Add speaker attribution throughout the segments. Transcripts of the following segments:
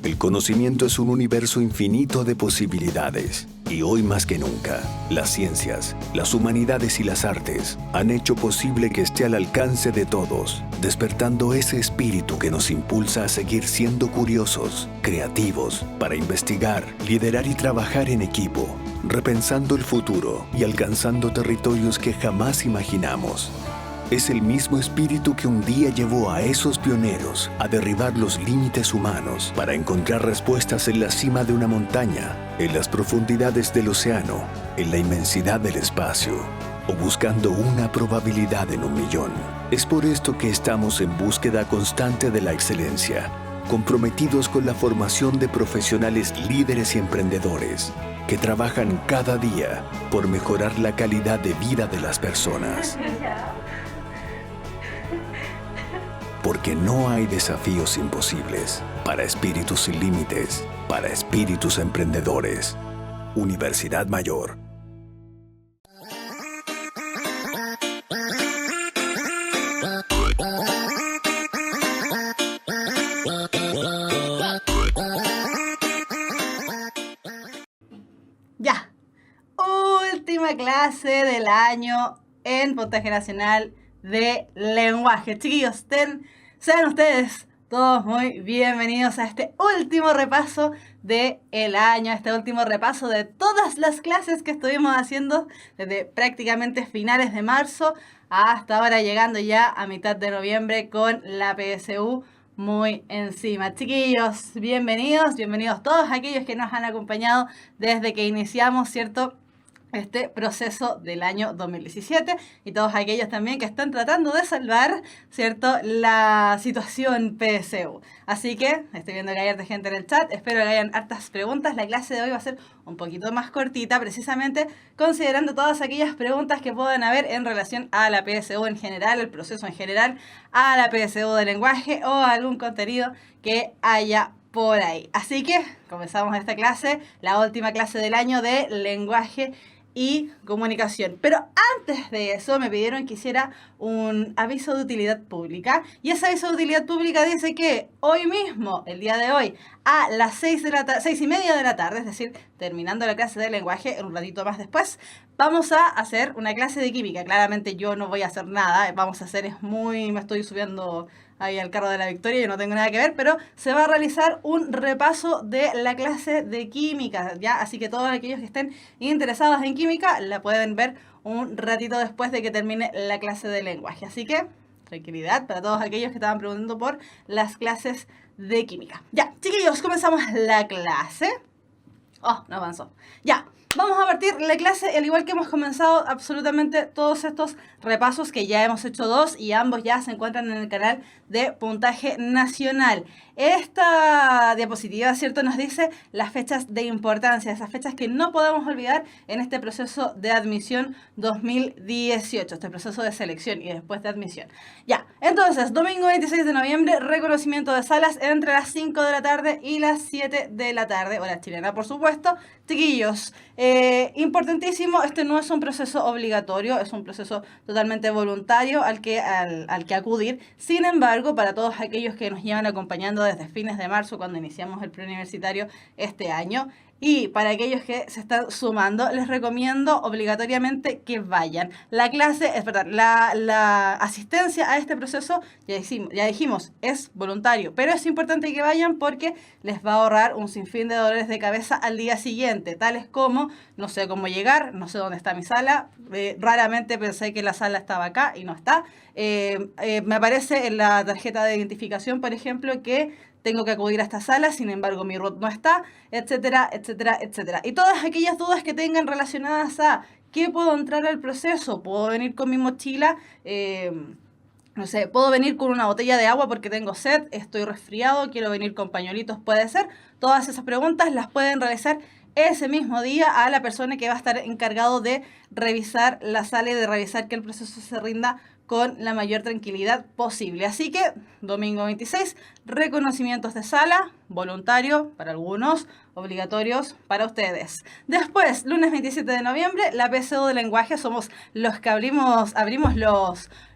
Speaker 1: El conocimiento es un universo infinito de posibilidades. Y hoy más que nunca, las ciencias, las humanidades y las artes han hecho posible que esté al alcance de todos, despertando ese espíritu que nos impulsa a seguir siendo curiosos, creativos, para investigar, liderar y trabajar en equipo, repensando el futuro y alcanzando territorios que jamás imaginamos. Es el mismo espíritu que un día llevó a esos pioneros a derribar los límites humanos para encontrar respuestas en la cima de una montaña, en las profundidades del océano, en la inmensidad del espacio, o buscando una probabilidad en 1.000.000. Es por esto que estamos en búsqueda constante de la excelencia, comprometidos con la formación de profesionales líderes y emprendedores que trabajan cada día por mejorar la calidad de vida de las personas. Porque no hay desafíos imposibles para espíritus sin límites, para espíritus emprendedores. Universidad Mayor.
Speaker 2: Ya, última clase del año en Puntaje Nacional de Lenguaje. Chiquillos, sean ustedes todos muy bienvenidos a este último repaso del año, este último repaso de todas las clases que estuvimos haciendo desde prácticamente finales de marzo hasta ahora, llegando ya a mitad de noviembre con la PSU muy encima. Chiquillos, bienvenidos todos aquellos que nos han acompañado desde que iniciamos, ¿cierto?, este proceso del año 2017 y todos aquellos también que están tratando de salvar, ¿cierto?, la situación PSU. Así que estoy viendo que hay harta gente en el chat, espero que hayan hartas preguntas. La clase de hoy va a ser un poquito más cortita, precisamente considerando todas aquellas preguntas que puedan haber en relación a la PSU en general, el proceso en general, a la PSU de lenguaje o algún contenido que haya por ahí. Así que comenzamos esta clase, la última clase del año de lenguaje y comunicación. Pero antes de eso me pidieron que hiciera un aviso de utilidad pública, y ese aviso de utilidad pública dice que hoy mismo, el día de hoy, a las 6:30 de la tarde, es decir, terminando la clase de lenguaje, en un ratito más después, vamos a hacer una clase de química. Claramente yo no voy a hacer nada, me estoy subiendo ahí al carro de la victoria, yo no tengo nada que ver, pero se va a realizar un repaso de la clase de química, ¿ya? Así que todos aquellos que estén interesados en química la pueden ver un ratito después de que termine la clase de lenguaje. Así que, tranquilidad para todos aquellos que estaban preguntando por las clases de química. Ya, chiquillos, comenzamos la clase. Oh, no avanzó. Ya. Vamos a partir la clase, al igual que hemos comenzado absolutamente todos estos repasos, que ya hemos hecho 2 y ambos ya se encuentran en el canal de Puntaje Nacional. Esta diapositiva, ¿cierto?, nos dice las fechas de importancia, esas fechas que no podemos olvidar en este proceso de admisión 2018, este proceso de selección y después de admisión. Ya, entonces, domingo 26 de noviembre, reconocimiento de salas entre las 5 de la tarde y las 7 de la tarde, hora chilena, por supuesto. Chiquillos, importantísimo, este no es un proceso obligatorio, es un proceso totalmente voluntario al que acudir. Sin embargo, para todos aquellos que nos llevan acompañando desde fines de marzo, cuando iniciamos el preuniversitario este año, y para aquellos que se están sumando, les recomiendo obligatoriamente que vayan. La asistencia a este proceso, ya dijimos, es voluntario, pero es importante que vayan porque les va a ahorrar un sinfín de dolores de cabeza al día siguiente, tales como, no sé cómo llegar, no sé dónde está mi sala, raramente pensé que la sala estaba acá y no está. Me aparece en la tarjeta de identificación, por ejemplo, que tengo que acudir a esta sala, sin embargo mi root no está, etcétera, etcétera, etcétera. Y todas aquellas dudas que tengan relacionadas a ¿qué puedo entrar al proceso? ¿Puedo venir con mi mochila? No sé, ¿puedo venir con una botella de agua porque tengo sed? ¿Estoy resfriado? ¿Quiero venir con pañuelitos? Puede ser. Todas esas preguntas las pueden realizar ese mismo día a la persona que va a estar encargado de revisar la sala y de revisar que el proceso se rinda con la mayor tranquilidad posible. Así que, domingo 26, reconocimientos de sala, voluntario para algunos, obligatorios para ustedes. Después, lunes 27 de noviembre, la PSU de lenguaje. Somos los que abrimos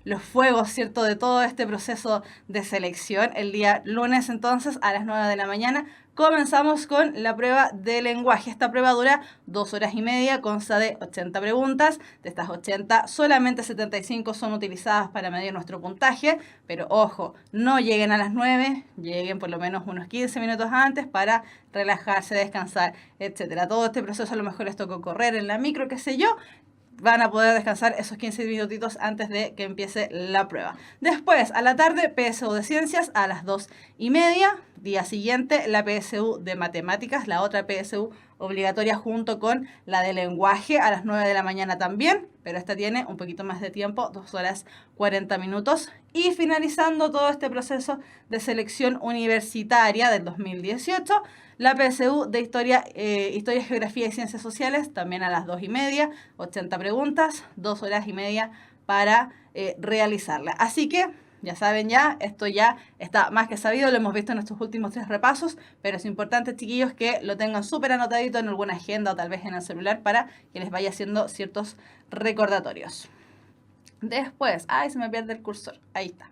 Speaker 2: los fuegos, ¿cierto?, de todo este proceso de selección. El día lunes, entonces, a las 9 de la mañana, comenzamos con la prueba de lenguaje. Esta prueba dura 2 horas y media, consta de 80 preguntas. De estas 80, solamente 75 son utilizadas para medir nuestro puntaje, pero ojo, no lleguen a las 9, lleguen por lo menos unos 15 minutos antes para relajarse, descansar, etcétera. Todo este proceso a lo mejor les tocó correr en la micro, qué sé yo. Van a poder descansar esos 15 minutitos antes de que empiece la prueba. Después, a la tarde, PSU de ciencias a las 2:30. Día siguiente, la PSU de matemáticas, la otra PSU obligatoria junto con la de lenguaje a las 9 de la mañana también, pero esta tiene un poquito más de tiempo, 2 horas 40 minutos. Y finalizando todo este proceso de selección universitaria del 2018, la PSU de Historia, Geografía y Ciencias Sociales, también a las 2:30, 80 preguntas, 2 horas y media para realizarla. Así que, ya saben esto ya está más que sabido, lo hemos visto en estos últimos 3 repasos, pero es importante, chiquillos, que lo tengan súper anotadito en alguna agenda o tal vez en el celular para que les vaya haciendo ciertos recordatorios. Después, se me pierde el cursor, ahí está.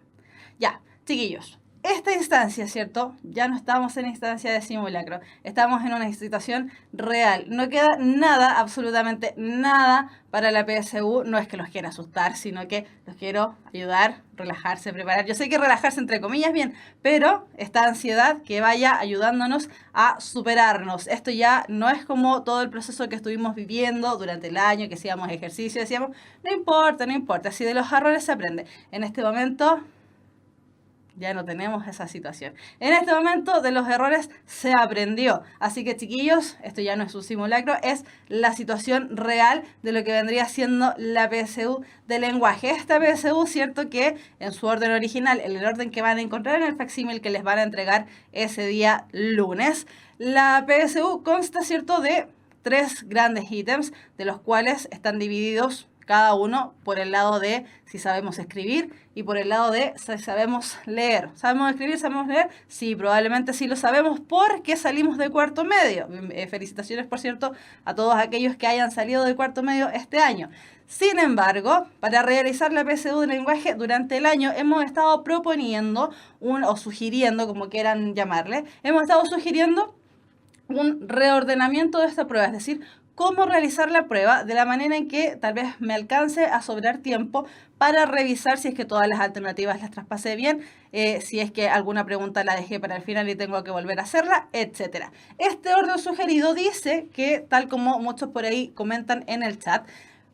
Speaker 2: Ya, chiquillos. Esta instancia, ¿cierto? Ya no estamos en instancia de simulacro, estamos en una situación real. No queda nada, absolutamente nada para la PSU. No es que los quiera asustar, sino que los quiero ayudar, relajarse, preparar. Yo sé que relajarse entre comillas bien, pero esta ansiedad que vaya ayudándonos a superarnos. Esto ya no es como todo el proceso que estuvimos viviendo durante el año, que hacíamos ejercicio, decíamos, no importa, si de los errores se aprende. En este momento ya no tenemos esa situación. En este momento de los errores se aprendió. Así que, chiquillos, esto ya no es un simulacro, es la situación real de lo que vendría siendo la PSU de lenguaje. Esta PSU, cierto que en su orden original, en el orden que van a encontrar en el facsímil que les van a entregar ese día lunes, la PSU consta, cierto, de 3 grandes ítems, de los cuales están divididos cada uno por el lado de si sabemos escribir y por el lado de si sabemos leer. ¿Sabemos escribir? ¿Sabemos leer? Sí, probablemente sí lo sabemos porque salimos de cuarto medio. Felicitaciones, por cierto, a todos aquellos que hayan salido de cuarto medio este año. Sin embargo, para realizar la PSU de lenguaje durante el año hemos estado proponiendo o sugiriendo, como quieran llamarle, hemos estado sugiriendo un reordenamiento de esta prueba, es decir, cómo realizar la prueba de la manera en que tal vez me alcance a sobrar tiempo para revisar si es que todas las alternativas las traspasé bien, si es que alguna pregunta la dejé para el final y tengo que volver a hacerla, etc. Este orden sugerido dice que, tal como muchos por ahí comentan en el chat,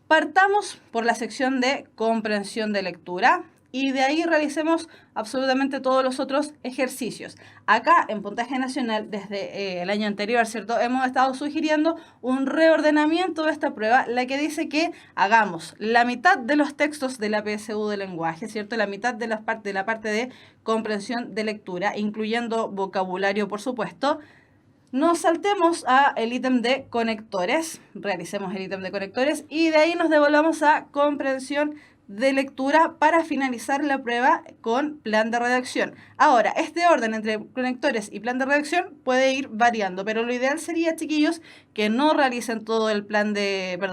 Speaker 2: partamos por la sección de comprensión de lectura y de ahí realicemos absolutamente todos los otros ejercicios. Acá en Puntaje Nacional, desde el año anterior, ¿cierto?, hemos estado sugiriendo un reordenamiento de esta prueba, la que dice que hagamos la mitad de los textos de la PSU de lenguaje, ¿cierto?, la mitad de la parte de comprensión de lectura, incluyendo vocabulario, por supuesto. Nos saltemos a el ítem de conectores, realicemos el ítem de conectores y de ahí nos devolvamos a comprensión de lectura para finalizar la prueba con plan de redacción. Ahora, este orden entre conectores y plan de redacción puede ir variando, pero lo ideal sería, chiquillos, que no realicen todo el plan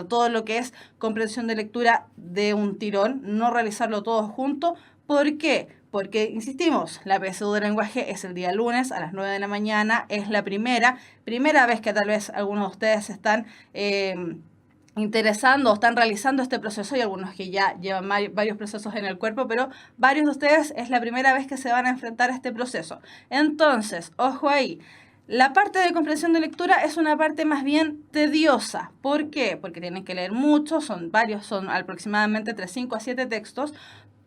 Speaker 2: todo lo que es comprensión de lectura de un tirón, no realizarlo todo junto. ¿Por qué? Porque, insistimos, la PSU de lenguaje es el día lunes a las 9 de la mañana, es la primera vez que tal vez algunos de ustedes están interesando o están realizando este proceso, y algunos que ya llevan varios procesos en el cuerpo, pero varios de ustedes es la primera vez que se van a enfrentar a este proceso. Entonces, ojo ahí. La parte de comprensión de lectura es una parte más bien tediosa. ¿Por qué? Porque tienen que leer mucho, son aproximadamente entre 5 a 7 textos.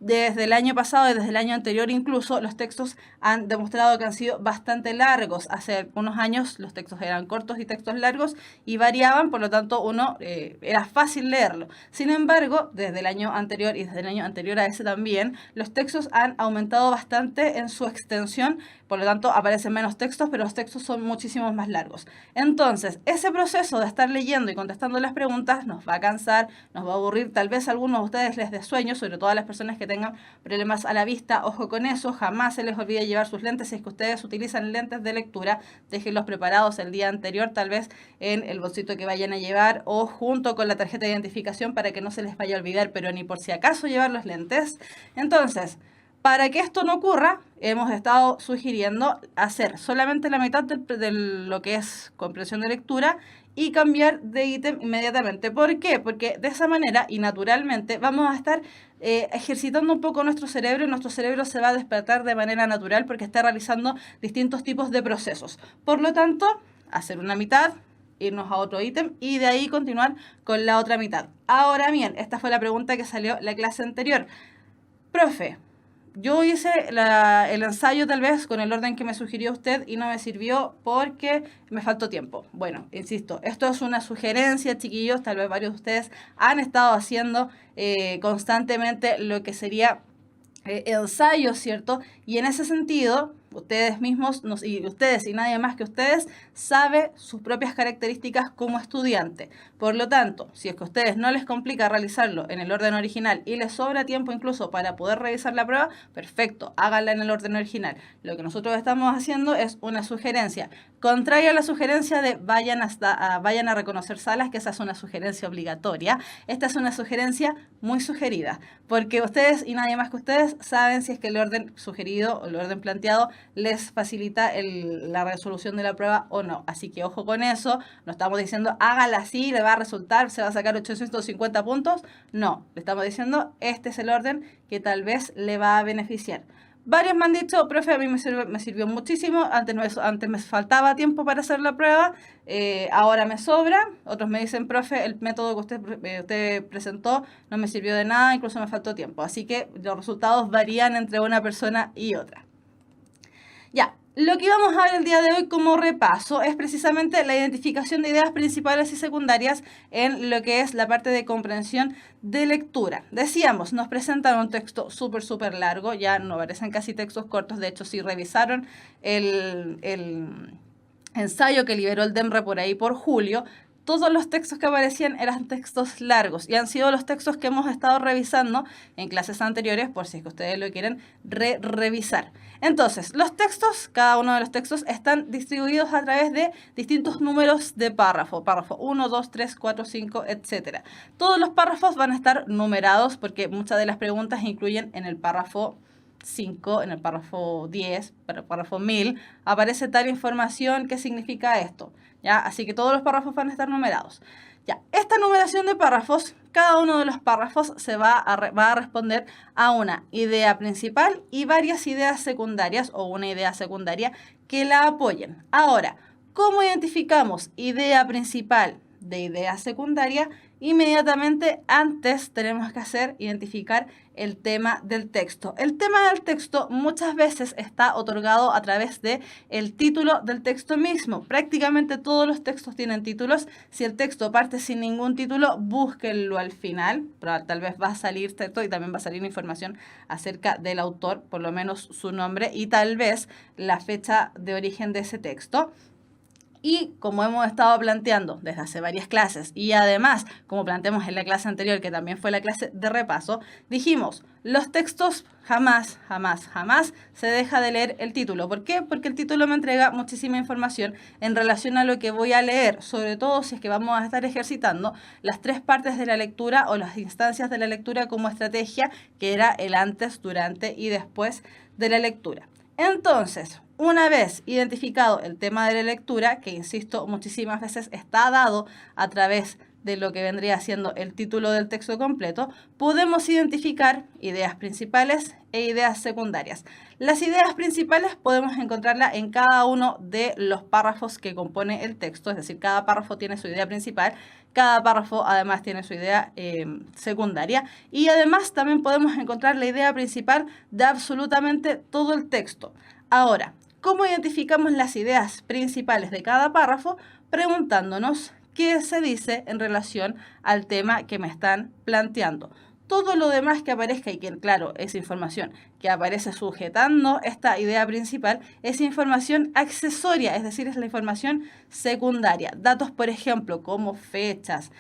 Speaker 2: Desde el año pasado y desde el año anterior incluso, los textos han demostrado que han sido bastante largos. Hace unos años los textos eran cortos y textos largos y variaban, por lo tanto era fácil leerlo. Sin embargo, desde el año anterior y desde el año anterior a ese también, los textos han aumentado bastante en su extensión, por lo tanto aparecen menos textos, pero los textos son muchísimo más largos. Entonces, ese proceso de estar leyendo y contestando las preguntas nos va a cansar, nos va a aburrir, tal vez a algunos de ustedes les dé sueño, sobre todo a las personas que tengan problemas a la vista, ojo con eso, jamás se les olvide llevar sus lentes. Si es que ustedes utilizan lentes de lectura, déjenlos preparados el día anterior, tal vez en el bolsito que vayan a llevar o junto con la tarjeta de identificación para que no se les vaya a olvidar, pero ni por si acaso llevar los lentes. Entonces, para que esto no ocurra, hemos estado sugiriendo hacer solamente la mitad de lo que es comprensión de lectura y cambiar de ítem inmediatamente. ¿Por qué? Porque de esa manera y naturalmente vamos a estar ejercitando un poco nuestro cerebro y nuestro cerebro se va a despertar de manera natural porque está realizando distintos tipos de procesos. Por lo tanto, hacer una mitad, irnos a otro ítem y de ahí continuar con la otra mitad. Ahora bien, esta fue la pregunta que salió la clase anterior. Profe, yo hice el ensayo tal vez con el orden que me sugirió usted y no me sirvió porque me faltó tiempo. Bueno, insisto, esto es una sugerencia, chiquillos. Tal vez varios de ustedes han estado haciendo constantemente lo que sería ensayos, ¿cierto? Y en ese sentido, ustedes mismos y ustedes y nadie más que ustedes sabe sus propias características como estudiante. Por lo tanto, si es que a ustedes no les complica realizarlo en el orden original y les sobra tiempo incluso para poder revisar la prueba, perfecto, háganla en el orden original. Lo que nosotros estamos haciendo es una sugerencia. Contrario a la sugerencia de vayan a reconocer salas, que esa es una sugerencia obligatoria, esta es una sugerencia muy sugerida, porque ustedes y nadie más que ustedes saben si es que el orden sugerido o el orden planteado les facilita la resolución de la prueba o no. Así que ojo con eso, no estamos diciendo hágala así, le va a resultar, se va a sacar 850 puntos. No, le estamos diciendo este es el orden que tal vez le va a beneficiar. Varios me han dicho, profe, a mí me sirvió muchísimo, antes me faltaba tiempo para hacer la prueba, ahora me sobra. Otros me dicen, profe, el método que usted presentó no me sirvió de nada, incluso me faltó tiempo. Así que los resultados varían entre una persona y otra. Ya, lo que vamos a ver el día de hoy como repaso es precisamente la identificación de ideas principales y secundarias en lo que es la parte de comprensión de lectura. Decíamos, nos presentan un texto súper largo, ya no parecen casi textos cortos. De hecho, si revisaron el ensayo que liberó el DEMRE por ahí por julio, todos los textos que aparecían eran textos largos y han sido los textos que hemos estado revisando en clases anteriores por si es que ustedes lo quieren revisar. Entonces, los textos, cada uno de los textos están distribuidos a través de distintos números de párrafo. Párrafo 1, 2, 3, 4, 5, etc. Todos los párrafos van a estar numerados porque muchas de las preguntas incluyen en el párrafo 5, en el párrafo 10, pero el párrafo 1000, aparece tal información. ¿Qué significa esto? ¿Ya? Así que todos los párrafos van a estar numerados. Ya, esta numeración de párrafos, cada uno de los párrafos va a responder a una idea principal y varias ideas secundarias o una idea secundaria que la apoyen. Ahora, ¿cómo identificamos idea principal de idea secundaria? Inmediatamente antes tenemos que identificar el tema del texto. El tema del texto muchas veces está otorgado a través de el título del texto mismo. Prácticamente todos los textos tienen títulos. Si el texto parte sin ningún título, búsquenlo al final, pero tal vez va a salir texto y también va a salir información acerca del autor, por lo menos su nombre y tal vez la fecha de origen de ese texto. Y como hemos estado planteando desde hace varias clases y además como planteamos en la clase anterior, que también fue la clase de repaso, dijimos, los textos jamás se deja de leer el título. ¿Por qué? Porque el título me entrega muchísima información en relación a lo que voy a leer, sobre todo si es que vamos a estar ejercitando las 3 partes de la lectura o las instancias de la lectura como estrategia, que era el antes, durante y después de la lectura. Entonces, una vez identificado el tema de la lectura, que insisto, muchísimas veces está dado a través de lo que vendría siendo el título del texto completo, podemos identificar ideas principales e ideas secundarias. Las ideas principales podemos encontrarlas en cada uno de los párrafos que compone el texto, es decir, cada párrafo tiene su idea principal, cada párrafo además tiene su idea secundaria y además también podemos encontrar la idea principal de absolutamente todo el texto. Ahora, ¿cómo identificamos las ideas principales de cada párrafo? Preguntándonos qué se dice en relación al tema que me están planteando. Todo lo demás que aparezca y que, claro, esa información que aparece sujetando esta idea principal es información accesoria, es decir, es la información secundaria. Datos, por ejemplo, como fechas,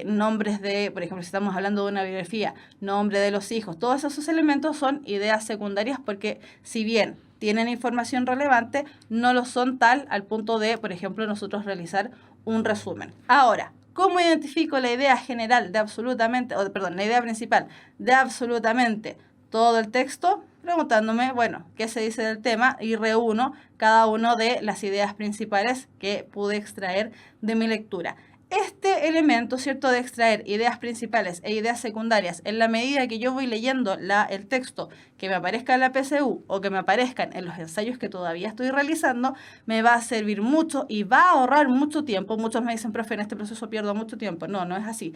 Speaker 2: nombres de, por ejemplo, si estamos hablando de una biografía, nombre de los hijos, todos esos elementos son ideas secundarias porque si bien tienen información relevante, no lo son tal al punto de, por ejemplo, nosotros realizar un resumen. Ahora, ¿cómo identifico la idea general de absolutamente, la idea principal de absolutamente todo el texto? Preguntándome, bueno, ¿qué se dice del tema? Y reúno cada una de las ideas principales que pude extraer de mi lectura. Este elemento, ¿cierto?, de extraer ideas principales e ideas secundarias en la medida que yo voy leyendo el texto que me aparezca en la PSU o que me aparezcan en los ensayos que todavía estoy realizando, me va a servir mucho y va a ahorrar mucho tiempo. Muchos me dicen, profe, en este proceso pierdo mucho tiempo. No, no es así.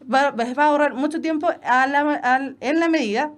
Speaker 2: Va a ahorrar mucho tiempo en la medida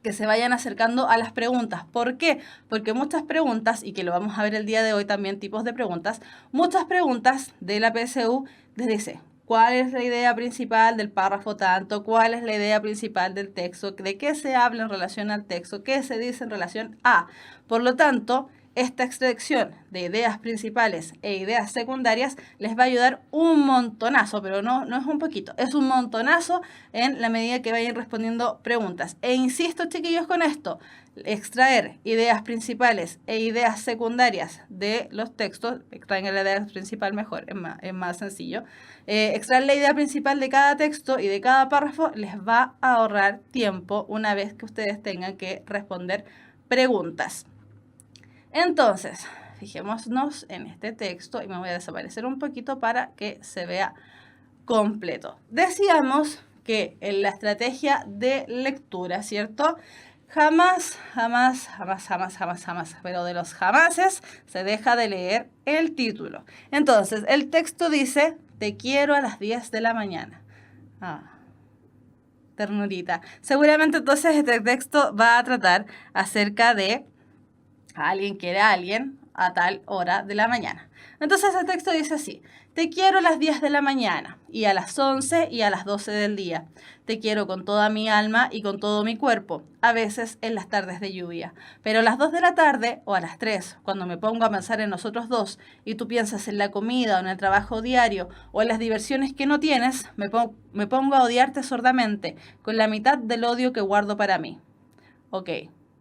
Speaker 2: que se vayan acercando a las preguntas. ¿Por qué? Porque muchas preguntas, y que lo vamos a ver el día de hoy también, tipos de preguntas, muchas preguntas de la PSU les dice, ¿cuál es la idea principal del párrafo tanto? ¿Cuál es la idea principal del texto? ¿De qué se habla en relación al texto? ¿Qué se dice en relación a? Por lo tanto, esta extracción de ideas principales e ideas secundarias les va a ayudar un montonazo, pero no es un poquito, es un montonazo en la medida que vayan respondiendo preguntas. E insisto, chiquillos, con esto, extraer ideas principales e ideas secundarias de los textos, extraen la idea principal mejor, es más sencillo. Extraer la idea principal de cada texto y de cada párrafo les va a ahorrar tiempo una vez que ustedes tengan que responder preguntas. Entonces, fijémonos en este texto y me voy a desaparecer un poquito para que se vea completo. Decíamos que en la estrategia de lectura, ¿cierto? Jamás, pero de los jamases se deja de leer el título. Entonces, el texto dice, te quiero a las 10 de la mañana. Ternurita. Seguramente entonces este texto va a tratar acerca de alguien quiere a alguien a tal hora de la mañana. Entonces el texto dice así, te quiero a las 10 de la mañana y a las 11 y a las 12 del día. Te quiero con toda mi alma y con todo mi cuerpo, a veces en las tardes de lluvia. Pero a las 2 de la tarde o a las 3, cuando me pongo a pensar en nosotros dos y tú piensas en la comida o en el trabajo diario o en las diversiones que no tienes, me pongo a odiarte sordamente con la mitad del odio que guardo para mí. Ok.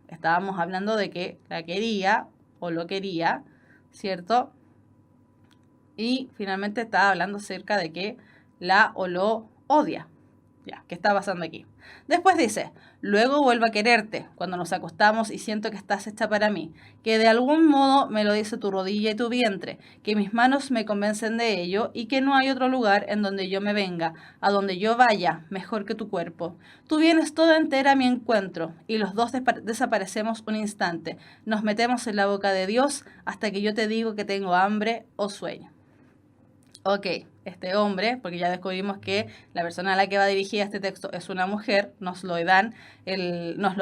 Speaker 2: Estábamos hablando de que la quería o lo quería, ¿cierto? Y finalmente estaba hablando acerca de que la o lo odia. Ya, ¿qué está pasando aquí? Después dice, luego vuelvo a quererte cuando nos acostamos y siento que estás hecha para mí, que de algún modo me lo dice tu rodilla y tu vientre, que mis manos me convencen de ello y que no hay otro lugar en donde yo me venga, a donde yo vaya, mejor que tu cuerpo. Tú vienes toda entera a mi encuentro y los dos desaparecemos un instante. Nos metemos en la boca de Dios hasta que yo te digo que tengo hambre o sueño. Ok, este hombre, porque ya descubrimos que la persona a la que va dirigida este texto es una mujer, nos lo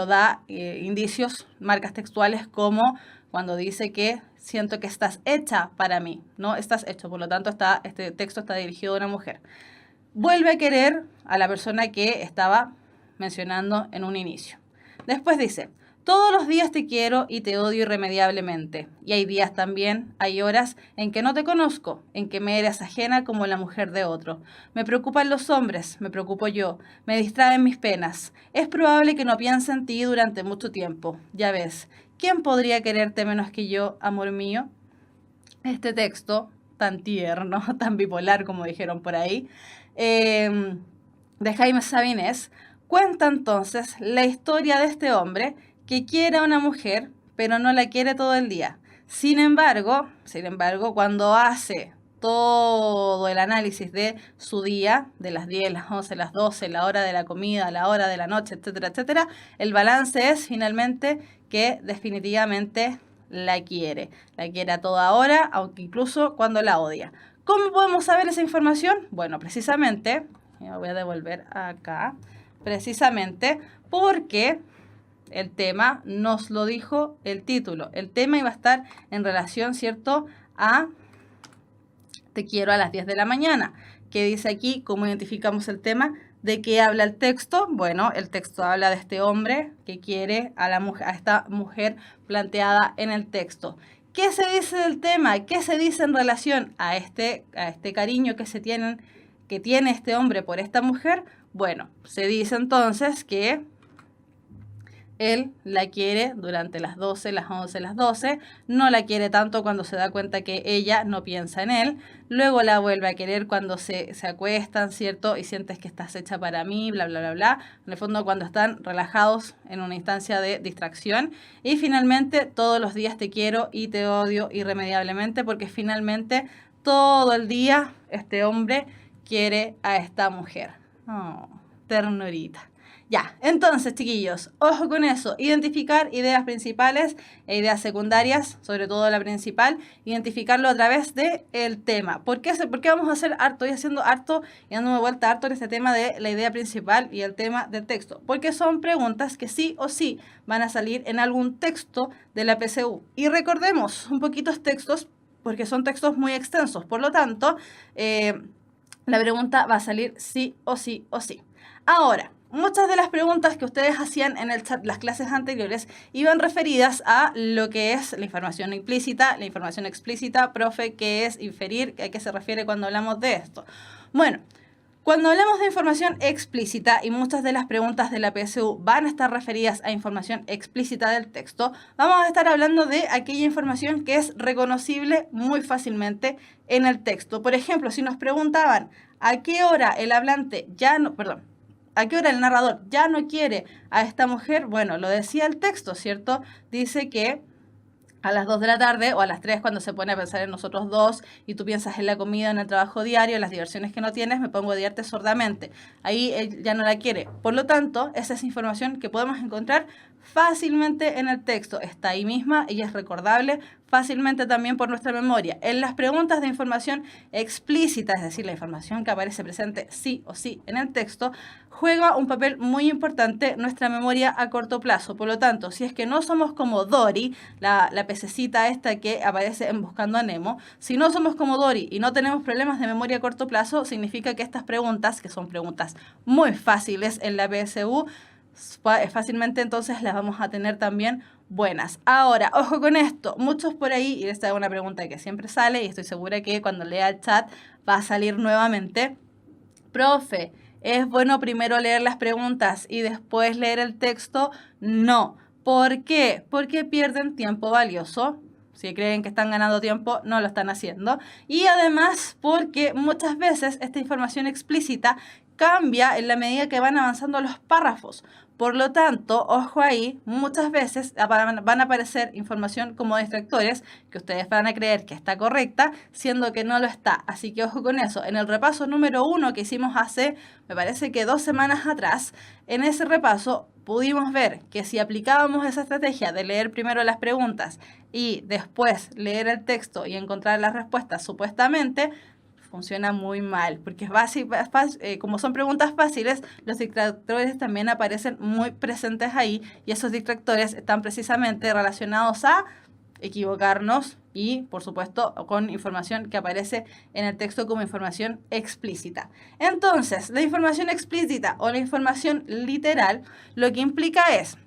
Speaker 2: da indicios, marcas textuales como cuando dice que siento que estás hecha para mí, no estás hecho, por lo tanto este texto está dirigido a una mujer. Vuelve a querer a la persona que estaba mencionando en un inicio. Después dice, todos los días te quiero y te odio irremediablemente. Y hay días también, hay horas en que no te conozco, en que me eres ajena como la mujer de otro. Me preocupan los hombres, me preocupo yo, me distraen mis penas. Es probable que no piense en ti durante mucho tiempo. Ya ves, ¿quién podría quererte menos que yo, amor mío? Este texto, tan tierno, tan bipolar como dijeron por ahí, de Jaime Sabines, cuenta entonces la historia de este hombre que quiere a una mujer, pero no la quiere todo el día. Sin embargo, cuando hace todo el análisis de su día, de las 10, las 11, las 12, la hora de la comida, la hora de la noche, etcétera, etcétera, el balance es finalmente que definitivamente la quiere a toda hora, aunque incluso cuando la odia. ¿Cómo podemos saber esa información? Bueno, precisamente, me voy a devolver acá, precisamente porque el tema nos lo dijo el título. El tema iba a estar en relación, ¿cierto?, a te quiero a las 10 de la mañana. ¿Qué dice aquí? ¿Cómo identificamos el tema? ¿De qué habla el texto? Bueno, el texto habla de este hombre que quiere a esta mujer planteada en el texto. ¿Qué se dice del tema? ¿Qué se dice en relación a este cariño que tiene este hombre por esta mujer? Bueno, se dice entonces que él la quiere durante las 12, las 11, las 12, no la quiere tanto cuando se da cuenta que ella no piensa en él, luego la vuelve a querer cuando se acuestan, ¿cierto? Y sientes que estás hecha para mí, bla, bla, bla, bla. En el fondo cuando están relajados en una instancia de distracción. Y finalmente todos los días te quiero y te odio irremediablemente porque finalmente todo el día este hombre quiere a esta mujer. Oh, ternurita. Ya, entonces, chiquillos, ojo con eso. Identificar ideas principales e ideas secundarias, sobre todo la principal, identificarlo a través del tema. ¿Por qué vamos a hacer harto? Estoy haciendo harto y dándome vuelta harto en este tema de la idea principal y el tema del texto. Porque son preguntas que sí o sí van a salir en algún texto de la PSU. Y recordemos un poquito los textos, porque son textos muy extensos. Por lo tanto, la pregunta va a salir sí o sí o sí. Ahora, muchas de las preguntas que ustedes hacían en el chat las clases anteriores iban referidas a lo que es la información implícita, la información explícita. Profe, ¿qué es inferir? ¿A qué se refiere cuando hablamos de esto? Bueno, cuando hablamos de información explícita y muchas de las preguntas de la PSU van a estar referidas a información explícita del texto, vamos a estar hablando de aquella información que es reconocible muy fácilmente en el texto. Por ejemplo, si nos preguntaban a qué hora el hablante ¿a qué hora el narrador ya no quiere a esta mujer? Bueno, lo decía el texto, ¿cierto? Dice que a las 2 de la tarde o a las 3 cuando se pone a pensar en nosotros dos y tú piensas en la comida, en el trabajo diario, en las diversiones que no tienes, me pongo a odiarte sordamente. Ahí él ya no la quiere. Por lo tanto, esa es información que podemos encontrar fácilmente en el texto. Está ahí misma y es recordable fácilmente también por nuestra memoria. En las preguntas de información explícita, es decir, la información que aparece presente sí o sí en el texto, juega un papel muy importante nuestra memoria a corto plazo. Por lo tanto, si es que no somos como Dory, la pececita esta que aparece en Buscando a Nemo, si no somos como Dory y no tenemos problemas de memoria a corto plazo, significa que estas preguntas, que son preguntas muy fáciles en la PSU, fácilmente entonces las vamos a tener también buenas. Ahora, ojo con esto, muchos por ahí, y esta es una pregunta que siempre sale y estoy segura que cuando lea el chat va a salir nuevamente. Profe, ¿es bueno primero leer las preguntas y después leer el texto? No. ¿Por qué? Porque pierden tiempo valioso. Si creen que están ganando tiempo, no lo están haciendo. Y además porque muchas veces esta información explícita cambia en la medida que van avanzando los párrafos. Por lo tanto, ojo ahí, muchas veces van a aparecer información como distractores que ustedes van a creer que está correcta, siendo que no lo está. Así que ojo con eso. En el repaso número 1 que hicimos hace, me parece que 2 semanas atrás, en ese repaso pudimos ver que si aplicábamos esa estrategia de leer primero las preguntas y después leer el texto y encontrar las respuestas supuestamente, funciona muy mal, porque como son preguntas fáciles, los distractores también aparecen muy presentes ahí y esos distractores están precisamente relacionados a equivocarnos y, por supuesto, con información que aparece en el texto como información explícita. Entonces, la información explícita o la información literal lo que implica es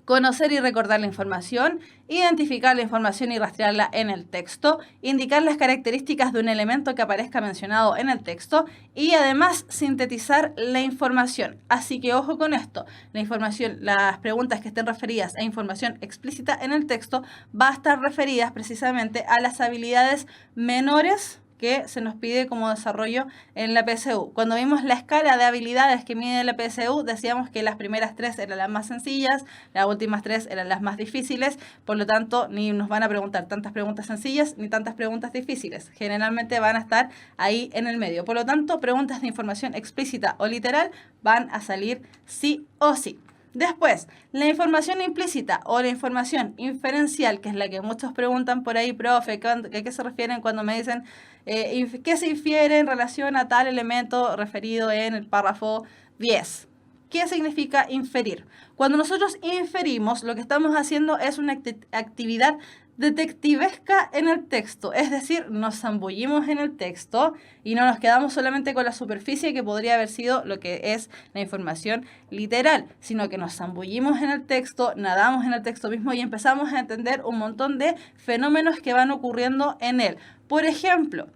Speaker 2: conocer y recordar la información, identificar la información y rastrearla en el texto, indicar las características de un elemento que aparezca mencionado en el texto y además sintetizar la información. Así que ojo con esto, las preguntas que estén referidas a información explícita en el texto va a estar referidas precisamente a las habilidades menores que se nos pide como desarrollo en la PSU. Cuando vimos la escala de habilidades que mide la PSU, decíamos que las primeras 3 eran las más sencillas, las últimas 3 eran las más difíciles, por lo tanto, ni nos van a preguntar tantas preguntas sencillas ni tantas preguntas difíciles. Generalmente van a estar ahí en el medio. Por lo tanto, preguntas de información explícita o literal van a salir sí o sí. Después, la información implícita o la información inferencial, que es la que muchos preguntan por ahí, profe, ¿a qué se refieren cuando me dicen qué se infiere en relación a tal elemento referido en el párrafo 10? ¿Qué significa inferir? Cuando nosotros inferimos, lo que estamos haciendo es una actividad detectivesca en el texto, es decir, nos zambullimos en el texto y no nos quedamos solamente con la superficie que podría haber sido lo que es la información literal, sino que nos zambullimos en el texto, nadamos en el texto mismo y empezamos a entender un montón de fenómenos que van ocurriendo en él. Por ejemplo,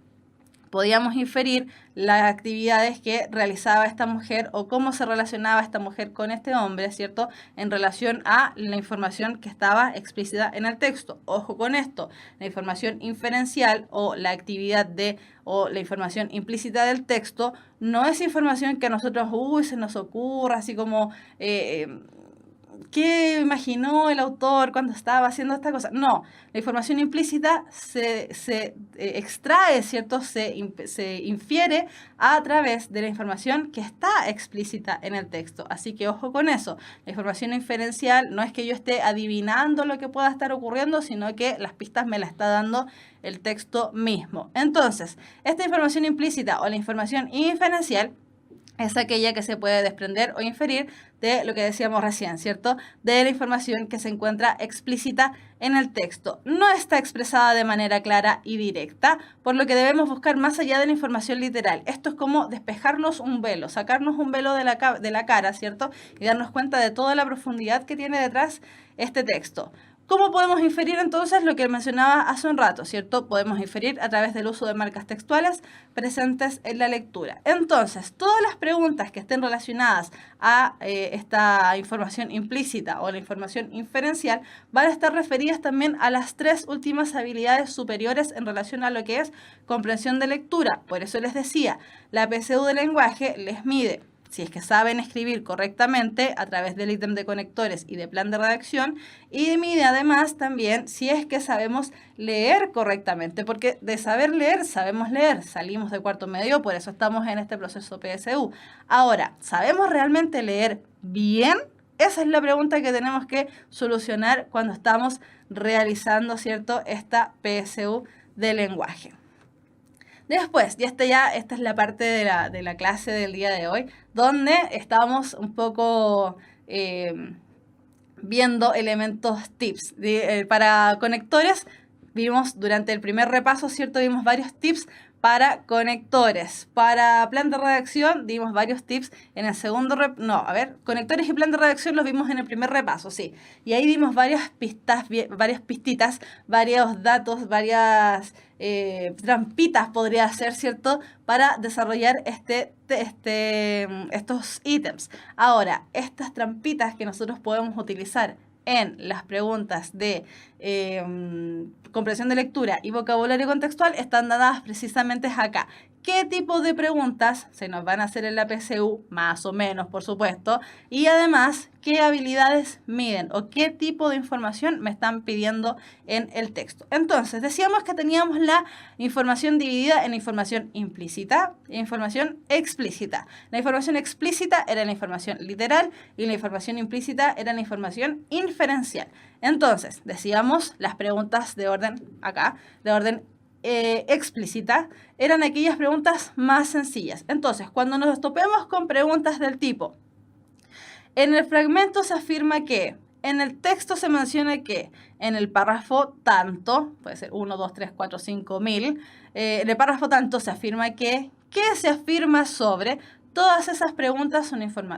Speaker 2: podíamos inferir las actividades que realizaba esta mujer o cómo se relacionaba esta mujer con este hombre, ¿cierto? En relación a la información que estaba explícita en el texto. Ojo con esto, la información inferencial o la actividad o la información implícita del texto no es información que a nosotros, se nos ocurra, así como... ¿qué imaginó el autor cuando estaba haciendo esta cosa? No, la información implícita se extrae, ¿cierto? Se infiere a través de la información que está explícita en el texto. Así que ojo con eso. La información inferencial no es que yo esté adivinando lo que pueda estar ocurriendo, sino que las pistas me las está dando el texto mismo. Entonces, esta información implícita o la información inferencial es aquella que se puede desprender o inferir de lo que decíamos recién, ¿cierto? De la información que se encuentra explícita en el texto. No está expresada de manera clara y directa, por lo que debemos buscar más allá de la información literal. Esto es como despejarnos un velo, sacarnos un velo de la cara, ¿cierto? Y darnos cuenta de toda la profundidad que tiene detrás este texto. ¿Cómo podemos inferir entonces lo que mencionaba hace un rato, ¿cierto? Podemos inferir a través del uso de marcas textuales presentes en la lectura. Entonces, todas las preguntas que estén relacionadas a esta información implícita o la información inferencial van a estar referidas también a las 3 últimas habilidades superiores en relación a lo que es comprensión de lectura. Por eso les decía, la PSU de lenguaje les mide si es que saben escribir correctamente a través del ítem de conectores y de plan de redacción, y mide además también si es que sabemos leer correctamente, porque de saber leer, sabemos leer, salimos de cuarto medio, por eso estamos en este proceso PSU. Ahora, ¿sabemos realmente leer bien? Esa es la pregunta que tenemos que solucionar cuando estamos realizando, ¿cierto?, esta PSU de lenguaje. Después, esta es la parte de la clase del día de hoy, donde estamos un poco viendo elementos tips. Para conectores, vimos durante el primer repaso, ¿cierto? Vimos varios tips para conectores. Para plan de redacción, dimos varios tips en el segundo conectores y plan de redacción los vimos en el primer repaso, sí. Y ahí dimos varias pistitas, varios datos, varias trampitas podría ser, ¿cierto? Para desarrollar estos ítems. Ahora, estas trampitas que nosotros podemos utilizar en las preguntas de comprensión de lectura y vocabulario contextual están dadas precisamente acá. ¿Qué tipo de preguntas se nos van a hacer en la PSU? Más o menos, por supuesto. Y además, ¿qué habilidades miden o qué tipo de información me están pidiendo en el texto? Entonces, decíamos que teníamos la información dividida en información implícita e información explícita. La información explícita era la información literal y la información implícita era la información inferencial. Entonces, decíamos las preguntas de orden explícita eran aquellas preguntas más sencillas. Entonces, cuando nos topemos con preguntas del tipo, en el fragmento se afirma que, en el texto se menciona que, en el párrafo tanto, puede ser 1, 2, 3, 4, 5, 1000, en el párrafo tanto se afirma que, ¿qué se afirma sobre? Todas esas preguntas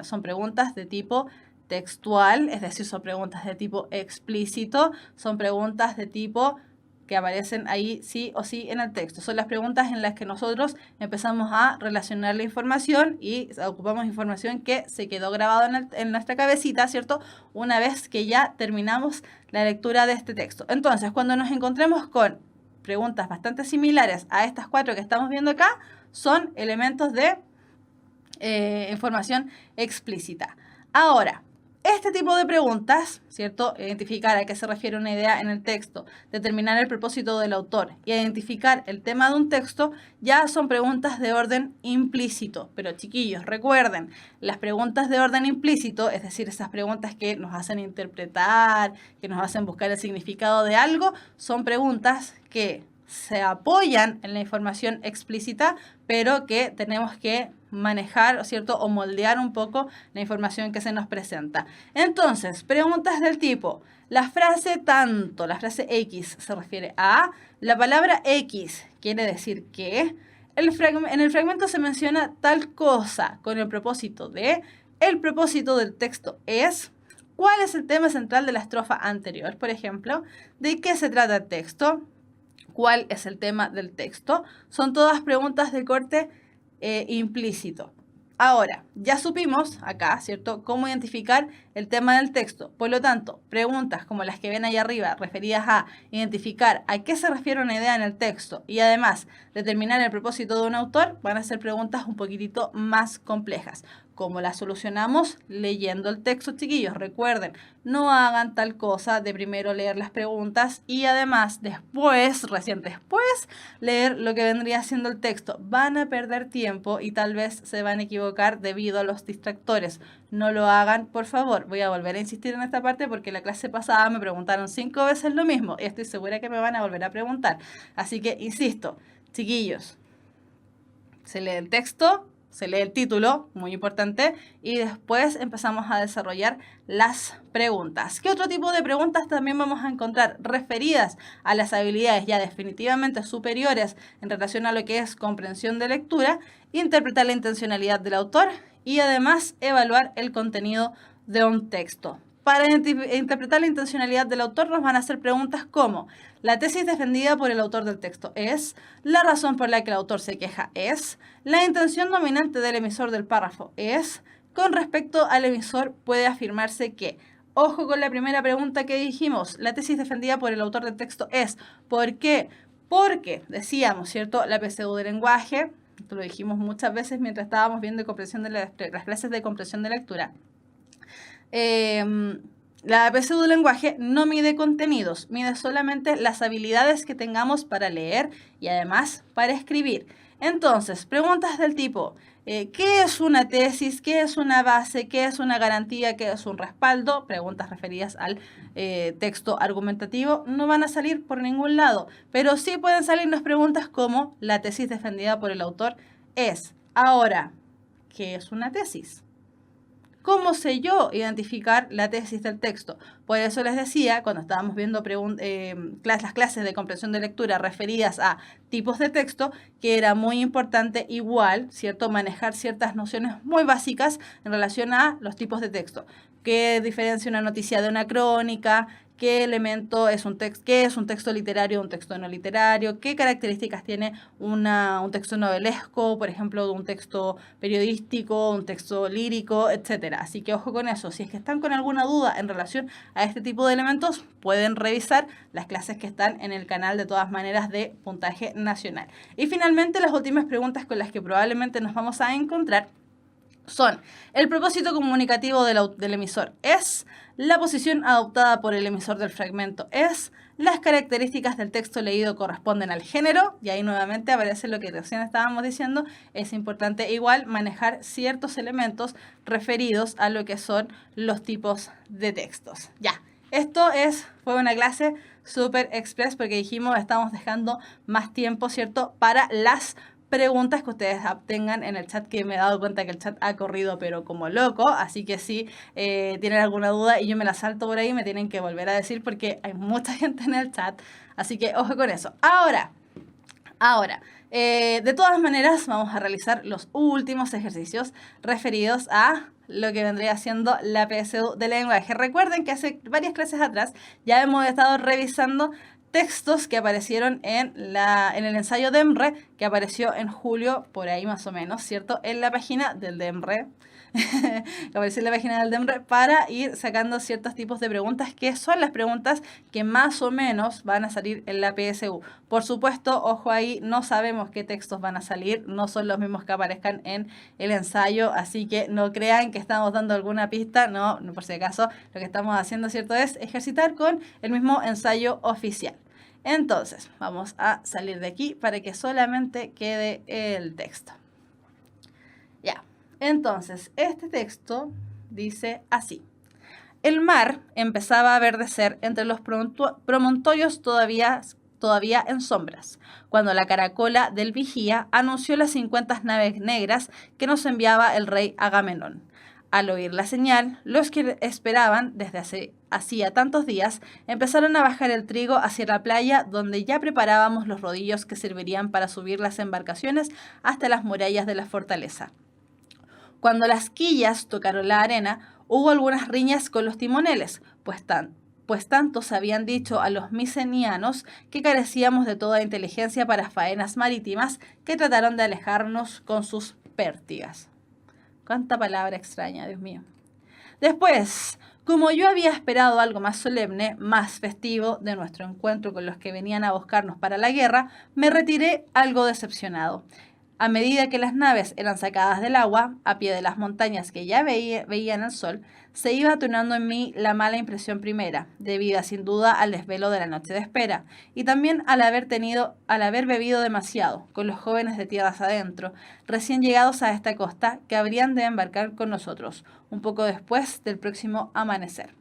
Speaker 2: son preguntas de tipo textual, es decir, son preguntas de tipo explícito, son preguntas de tipo que aparecen ahí sí o sí en el texto. Son las preguntas en las que nosotros empezamos a relacionar la información y ocupamos información que se quedó grabada en nuestra cabecita, ¿cierto? Una vez que ya terminamos la lectura de este texto. Entonces, cuando nos encontremos con preguntas bastante similares a estas 4 que estamos viendo acá, son elementos de información explícita. Ahora, este tipo de preguntas, ¿cierto? Identificar a qué se refiere una idea en el texto, determinar el propósito del autor y identificar el tema de un texto, ya son preguntas de orden implícito. Pero chiquillos, recuerden, las preguntas de orden implícito, es decir, esas preguntas que nos hacen interpretar, que nos hacen buscar el significado de algo, son preguntas que se apoyan en la información explícita, pero que tenemos que manejar, ¿cierto? O moldear un poco la información que se nos presenta. Entonces, preguntas del tipo, la frase tanto, la frase X se refiere a, la palabra X quiere decir que, en el fragmento se menciona tal cosa con el propósito de, el propósito del texto es, ¿cuál es el tema central de la estrofa anterior? Por ejemplo, ¿de qué se trata el texto? ¿Cuál es el tema del texto? Son todas preguntas de corte implícito. Ahora, ya supimos acá, ¿cierto?, cómo identificar el tema del texto. Por lo tanto, preguntas como las que ven ahí arriba, referidas a identificar a qué se refiere una idea en el texto y además determinar el propósito de un autor, van a ser preguntas un poquitito más complejas. ¿Cómo las solucionamos? Leyendo el texto, chiquillos. Recuerden, no hagan tal cosa de primero leer las preguntas y además recién después, leer lo que vendría siendo el texto. Van a perder tiempo y tal vez se van a equivocar debido a los distractores. No lo hagan, por favor. Voy a volver a insistir en esta parte porque la clase pasada me preguntaron 5 veces lo mismo y estoy segura que me van a volver a preguntar. Así que, insisto, chiquillos, se lee el texto, se lee el título, muy importante, y después empezamos a desarrollar las preguntas. ¿Qué otro tipo de preguntas también vamos a encontrar referidas a las habilidades ya definitivamente superiores en relación a lo que es comprensión de lectura? Interpretar la intencionalidad del autor y además evaluar el contenido de un texto. Para interpretar la intencionalidad del autor nos van a hacer preguntas como: la tesis defendida por el autor del texto es, la razón por la que el autor se queja es, la intención dominante del emisor del párrafo es, con respecto al emisor puede afirmarse que. Ojo con la primera pregunta que dijimos, la tesis defendida por el autor del texto es. ¿Por qué? Porque decíamos, ¿cierto?, la PSU de lenguaje, esto lo dijimos muchas veces mientras estábamos viendo comprensión de las clases de comprensión de lectura. La PSU de lenguaje no mide contenidos, mide solamente las habilidades que tengamos para leer y además para escribir. Entonces, preguntas del tipo, ¿qué es una tesis? ¿Qué es una base? ¿Qué es una garantía? ¿Qué es un respaldo? Preguntas referidas al texto argumentativo no van a salir por ningún lado, pero sí pueden salirnos preguntas como la tesis defendida por el autor es. Ahora, ¿qué es una tesis? ¿Cómo sé yo identificar la tesis del texto? Por eso les decía, cuando estábamos viendo las clases de comprensión de lectura referidas a tipos de texto, que era muy importante igual, ¿cierto?, manejar ciertas nociones muy básicas en relación a los tipos de texto. ¿Qué diferencia una noticia de una crónica? ¿Qué elemento es un texto? ¿Qué es un texto literario, un texto no literario? ¿Qué características tiene un texto novelesco, por ejemplo, de un texto periodístico, un texto lírico, etcétera? Así que ojo con eso. Si es que están con alguna duda en relación a este tipo de elementos, pueden revisar las clases que están en el canal de todas maneras de Puntaje Nacional. Y finalmente, las últimas preguntas con las que probablemente nos vamos a encontrar son: el propósito comunicativo del emisor es, la posición adoptada por el emisor del fragmento es, las características del texto leído corresponden al género, y ahí nuevamente aparece lo que recién estábamos diciendo, es importante igual manejar ciertos elementos referidos a lo que son los tipos de textos. Ya, fue una clase súper express porque dijimos estamos dejando más tiempo, ¿cierto?, para las preguntas que ustedes tengan en el chat, que me he dado cuenta que el chat ha corrido pero como loco, así que si tienen alguna duda y yo me la salto por ahí, me tienen que volver a decir porque hay mucha gente en el chat, así que ojo con eso. Ahora, de todas maneras vamos a realizar los últimos ejercicios referidos a lo que vendría siendo la PSU de lenguaje. Recuerden que hace varias clases atrás ya hemos estado revisando textos que aparecieron en el ensayo DEMRE, que apareció en julio, por ahí más o menos, ¿cierto?, en la página del DEMRE, que apareció en la página del DEMRE, para ir sacando ciertos tipos de preguntas, que son las preguntas que más o menos van a salir en la PSU. Por supuesto, ojo ahí, no sabemos qué textos van a salir, no son los mismos que aparezcan en el ensayo, así que no crean que estamos dando alguna pista, no, por si acaso, lo que estamos haciendo, ¿cierto?, es ejercitar con el mismo ensayo oficial. Entonces, vamos a salir de aquí para que solamente quede el texto. Ya, entonces, este texto dice así: el mar empezaba a verdecer entre los promontorios todavía todavía en sombras, cuando la caracola del vigía anunció las 50 naves negras que nos enviaba el rey Agamenón. Al oír la señal, los que esperaban desde hacía tantos días empezaron a bajar el trigo hacia la playa, donde ya preparábamos los rodillos que servirían para subir las embarcaciones hasta las murallas de la fortaleza. Cuando las quillas tocaron la arena, hubo algunas riñas con los timoneles, pues tantos habían dicho a los micenianos que carecíamos de toda inteligencia para faenas marítimas, que trataron de alejarnos con sus pértigas. Cuánta palabra extraña, Dios mío. Después, como yo había esperado algo más solemne, más festivo de nuestro encuentro con los que venían a buscarnos para la guerra, me retiré algo decepcionado. A medida que las naves eran sacadas del agua, a pie de las montañas que ya veían el sol, se iba atenuando en mí la mala impresión primera, debida sin duda al desvelo de la noche de espera, y también al haber bebido demasiado, con los jóvenes de tierras adentro, recién llegados a esta costa, que habrían de embarcar con nosotros, un poco después del próximo amanecer.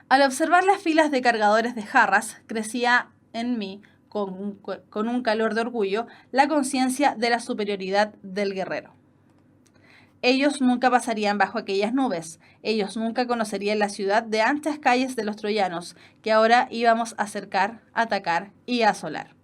Speaker 2: Al observar las filas de cargadores de jarras, crecía en mí, con un calor de orgullo, la conciencia de la superioridad del guerrero. Ellos nunca pasarían bajo aquellas nubes, ellos nunca conocerían la ciudad de anchas calles de los troyanos, que ahora íbamos a cercar, atacar y asolar.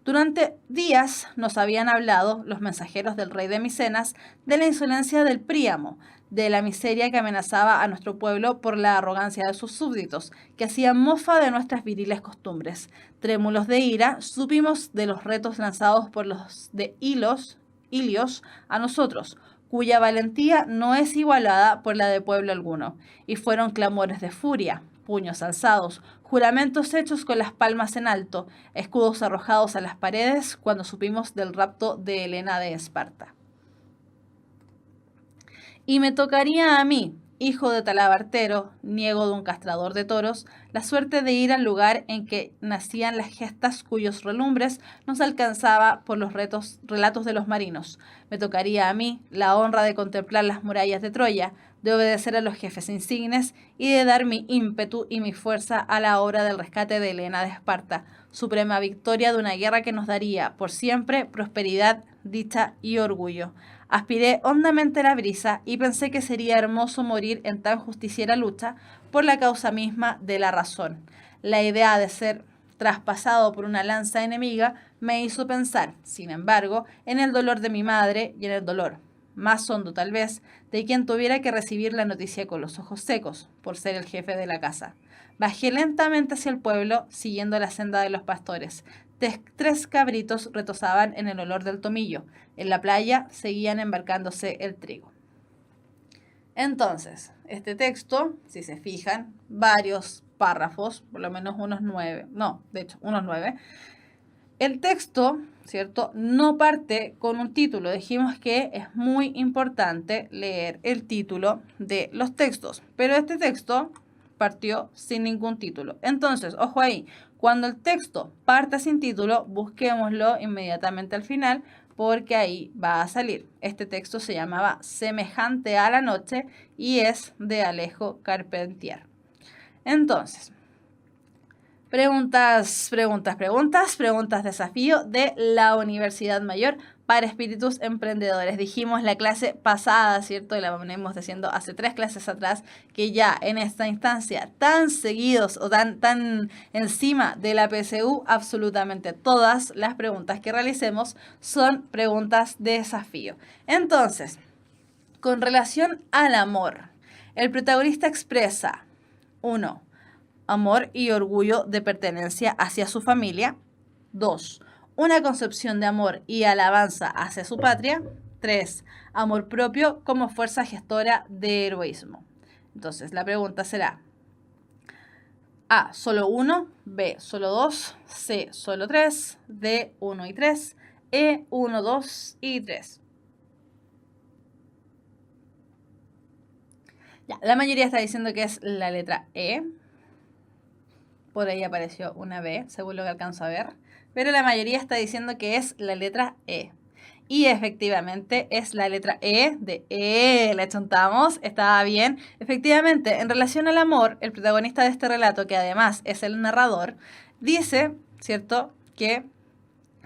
Speaker 2: Durante días nos habían hablado los mensajeros del rey de Micenas de la insolencia del Príamo, de la miseria que amenazaba a nuestro pueblo por la arrogancia de sus súbditos, que hacían mofa de nuestras viriles costumbres. Trémulos de ira, supimos de los retos lanzados por los de Ilios a nosotros, cuya valentía no es igualada por la de pueblo alguno, y fueron clamores de furia, puños alzados, juramentos hechos con las palmas en alto, escudos arrojados a las paredes cuando supimos del rapto de Helena de Esparta. Y me tocaría a mí, hijo de talabartero, niego de un castrador de toros, la suerte de ir al lugar en que nacían las gestas cuyos relumbres nos alcanzaba por los relatos de los marinos. Me tocaría a mí la honra de contemplar las murallas de Troya, de obedecer a los jefes insignes y de dar mi ímpetu y mi fuerza a la obra del rescate de Helena de Esparta, suprema victoria de una guerra que nos daría por siempre prosperidad, dicha y orgullo. Aspiré hondamente la brisa y pensé que sería hermoso morir en tan justiciera lucha por la causa misma de la razón. La idea de ser traspasado por una lanza enemiga me hizo pensar, sin embargo, en el dolor de mi madre y en el dolor, más hondo tal vez, de quien tuviera que recibir la noticia con los ojos secos, por ser el jefe de la casa. Bajé lentamente hacia el pueblo, siguiendo la senda de los pastores. 3 cabritos retozaban en el olor del tomillo. En la playa seguían embarcándose el trigo. Entonces, este texto, si se fijan, varios párrafos, por lo menos unos 9, unos 9. El texto, ¿cierto?, no parte con un título. Dijimos que es muy importante leer el título de los textos, pero este texto partió sin ningún título. Entonces, ojo ahí, cuando el texto parta sin título, busquémoslo inmediatamente al final, porque ahí va a salir. Este texto se llamaba Semejante a la noche y es de Alejo Carpentier. Entonces, preguntas desafío de la Universidad Mayor para espíritus emprendedores. Dijimos la clase pasada, ¿cierto? Y la venimos diciendo hace 3 clases atrás, que ya en esta instancia tan seguidos o tan encima de la PSU, absolutamente todas las preguntas que realicemos son preguntas de desafío. Entonces, con relación al amor, el protagonista expresa 1. Amor y orgullo de pertenencia hacia su familia. 2. Una concepción de amor y alabanza hacia su patria. 3. Amor propio como fuerza gestora de heroísmo. Entonces, la pregunta será: A, solo 1, B, solo 2, C, solo 3, D, 1 y 3, E, 1, 2 y 3. Ya, la mayoría está diciendo que es la letra E. Por ahí apareció una B, según lo que alcanzo a ver. Pero la mayoría está diciendo que es la letra E. Y efectivamente es la letra E de le chuntamos, estaba bien. Efectivamente, en relación al amor, el protagonista de este relato, que además es el narrador, dice, ¿cierto? Que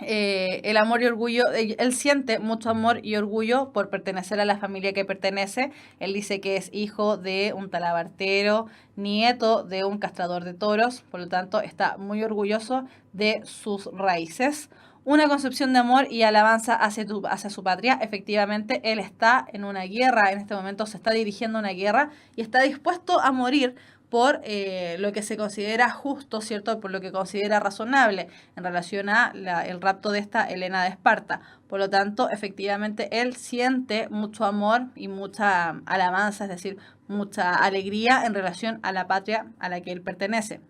Speaker 2: el amor y orgullo, él siente mucho amor y orgullo por pertenecer a la familia que pertenece. Él dice que es hijo de un talabartero, nieto de un castrador de toros, por lo tanto está muy orgulloso de sus raíces. Una concepción de amor y alabanza hacia su patria. Efectivamente, él está en una guerra, en este momento se está dirigiendo a una guerra y está dispuesto a morir por lo que se considera justo, ¿cierto? Por lo que considera razonable en relación a el rapto de esta Helena de Esparta. Por lo tanto, efectivamente, él siente mucho amor y mucha alabanza, es decir, mucha alegría en relación a la patria a la que él pertenece.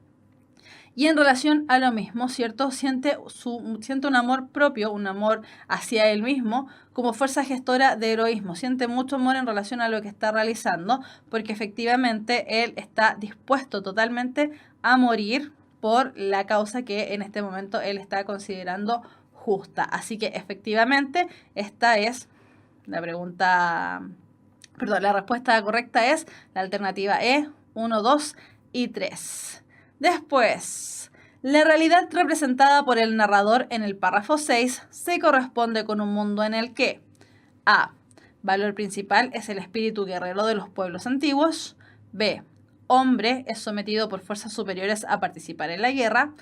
Speaker 2: Y en relación a lo mismo, ¿cierto? Siente un amor propio, un amor hacia él mismo, como fuerza gestora de heroísmo. Siente mucho amor en relación a lo que está realizando, porque efectivamente él está dispuesto totalmente a morir por la causa que en este momento él está considerando justa. Así que efectivamente esta es la la respuesta correcta es la alternativa E, 1, 2 y 3. Después, la realidad representada por el narrador en el párrafo 6 se corresponde con un mundo en el que A. Valor principal es el espíritu guerrero de los pueblos antiguos. B. Hombre es sometido por fuerzas superiores a participar en la guerra.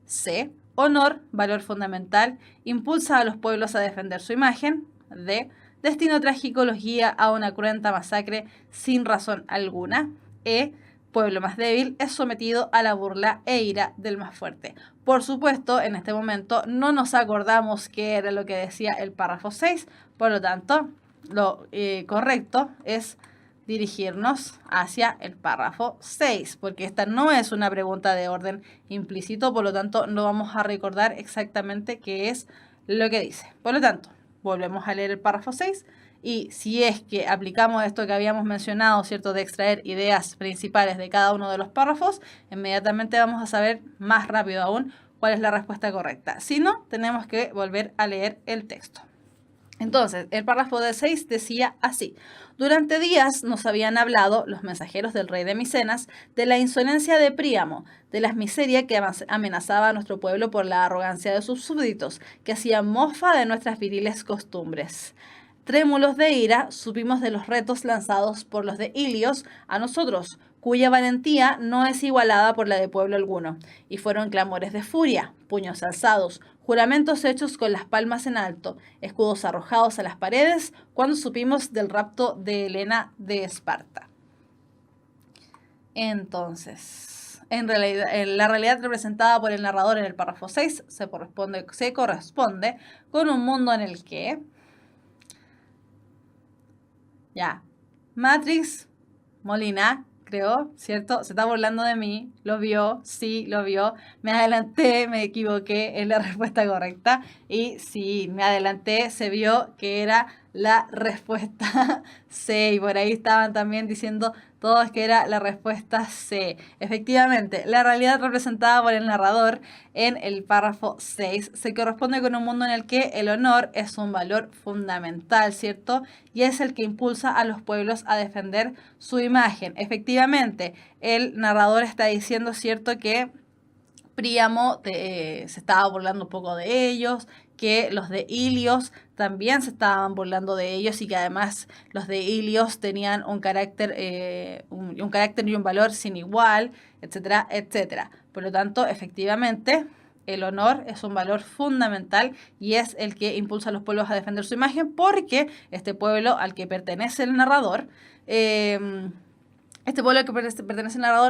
Speaker 2: C. Honor, valor fundamental, impulsa a los pueblos a defender su imagen. D. Destino trágico los guía a una cruenta masacre sin razón alguna. E. Pueblo más débil es sometido a la burla e ira del más fuerte. Por supuesto, en este momento no nos acordamos qué era lo que decía el párrafo 6, por lo tanto, lo correcto es dirigirnos hacia el párrafo 6, porque esta no es una pregunta de orden implícito, por lo tanto, no vamos a recordar exactamente qué es lo que dice. Por lo tanto, volvemos a leer el párrafo 6. Y si es que aplicamos esto que habíamos mencionado, ¿cierto? De extraer ideas principales de cada uno de los párrafos, inmediatamente vamos a saber más rápido aún cuál es la respuesta correcta. Si no, tenemos que volver a leer el texto. Entonces, el párrafo de 6 decía así: durante días nos habían hablado los mensajeros del rey de Micenas de la insolencia de Príamo, de las miserias que amenazaba a nuestro pueblo por la arrogancia de sus súbditos, que hacían mofa de nuestras viriles costumbres. Trémulos de ira, supimos de los retos lanzados por los de Ilios a nosotros, cuya valentía no es igualada por la de pueblo alguno. Y fueron clamores de furia, puños alzados, juramentos hechos con las palmas en alto, escudos arrojados a las paredes, cuando supimos del rapto de Helena de Esparta. Entonces, en la realidad representada por el narrador en el párrafo 6 se corresponde con un mundo en el que... Ya, Matrix Molina, creo, ¿cierto? Se está burlando de mí, lo vio, sí, lo vio. Me adelanté, me equivoqué, es la respuesta correcta. Y sí, me adelanté, se vio que era la respuesta C. Y por ahí estaban también diciendo todos que era la respuesta C. Efectivamente, la realidad representada por el narrador en el párrafo 6 se corresponde con un mundo en el que el honor es un valor fundamental, ¿cierto? Y es el que impulsa a los pueblos a defender su imagen. Efectivamente, el narrador está diciendo, ¿cierto?, que Príamo se estaba burlando un poco de ellos, que los de Ilios también se estaban burlando de ellos y que además los de Ilios tenían un carácter y un valor sin igual, etcétera, etcétera. Por lo tanto, efectivamente, el honor es un valor fundamental y es el que impulsa a los pueblos a defender su imagen, porque este pueblo al que pertenece el narrador,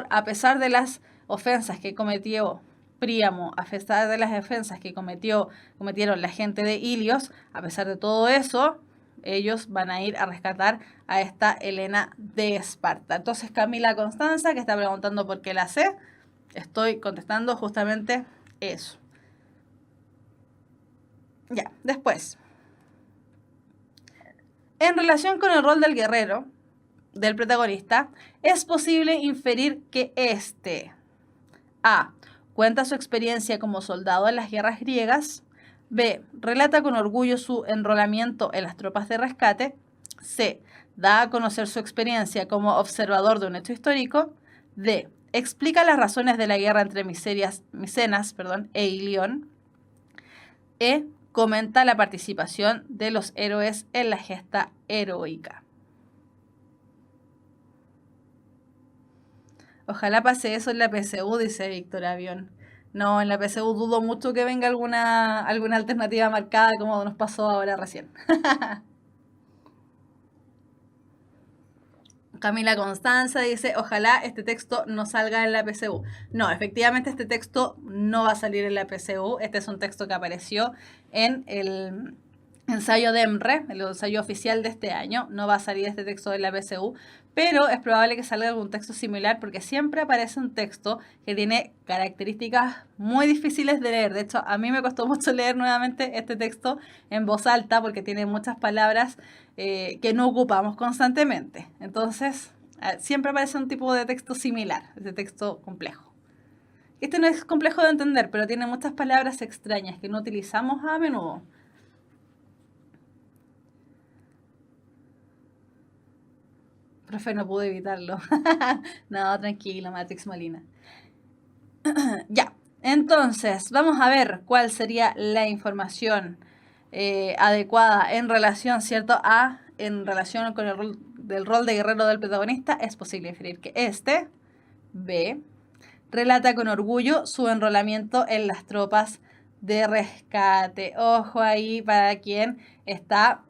Speaker 2: a pesar de las ofensas que cometió Príamo, a pesar de las ofensas que cometieron la gente de Ilios, a pesar de todo eso, ellos van a ir a rescatar a esta Helena de Esparta. Entonces, Camila Constanza, que está preguntando por qué la sé, estoy contestando justamente eso. Ya, después. En relación con el rol del guerrero, del protagonista, es posible inferir que A. Cuenta su experiencia como soldado en las guerras griegas. B. Relata con orgullo su enrolamiento en las tropas de rescate. C. Da a conocer su experiencia como observador de un hecho histórico. D. explica las razones de la guerra entre Micenas e Ilión. E. Comenta la participación de los héroes en la gesta heroica. Ojalá pase eso en la PSU, dice Víctor Avión. No, en la PSU dudo mucho que venga alguna alternativa marcada como nos pasó ahora recién. Camila Constanza dice, ojalá este texto no salga en la PSU. No, efectivamente este texto no va a salir en la PSU. Este es un texto que apareció en el ensayo de EMRE, el ensayo oficial de este año. No va a salir este texto en la PSU, pero es probable que salga algún texto similar porque siempre aparece un texto que tiene características muy difíciles de leer. De hecho, a mí me costó mucho leer nuevamente este texto en voz alta porque tiene muchas palabras que no ocupamos constantemente. Entonces, siempre aparece un tipo de texto similar, de texto complejo. Este no es complejo de entender, pero tiene muchas palabras extrañas que no utilizamos a menudo. Profe, no pude evitarlo. No, tranquilo, Matrix Molina. Ya, entonces, vamos a ver cuál sería la información adecuada en relación, ¿cierto? En relación con el rol de guerrero del protagonista, es posible inferir que B, relata con orgullo su enrolamiento en las tropas de rescate. Ojo ahí para quien estaba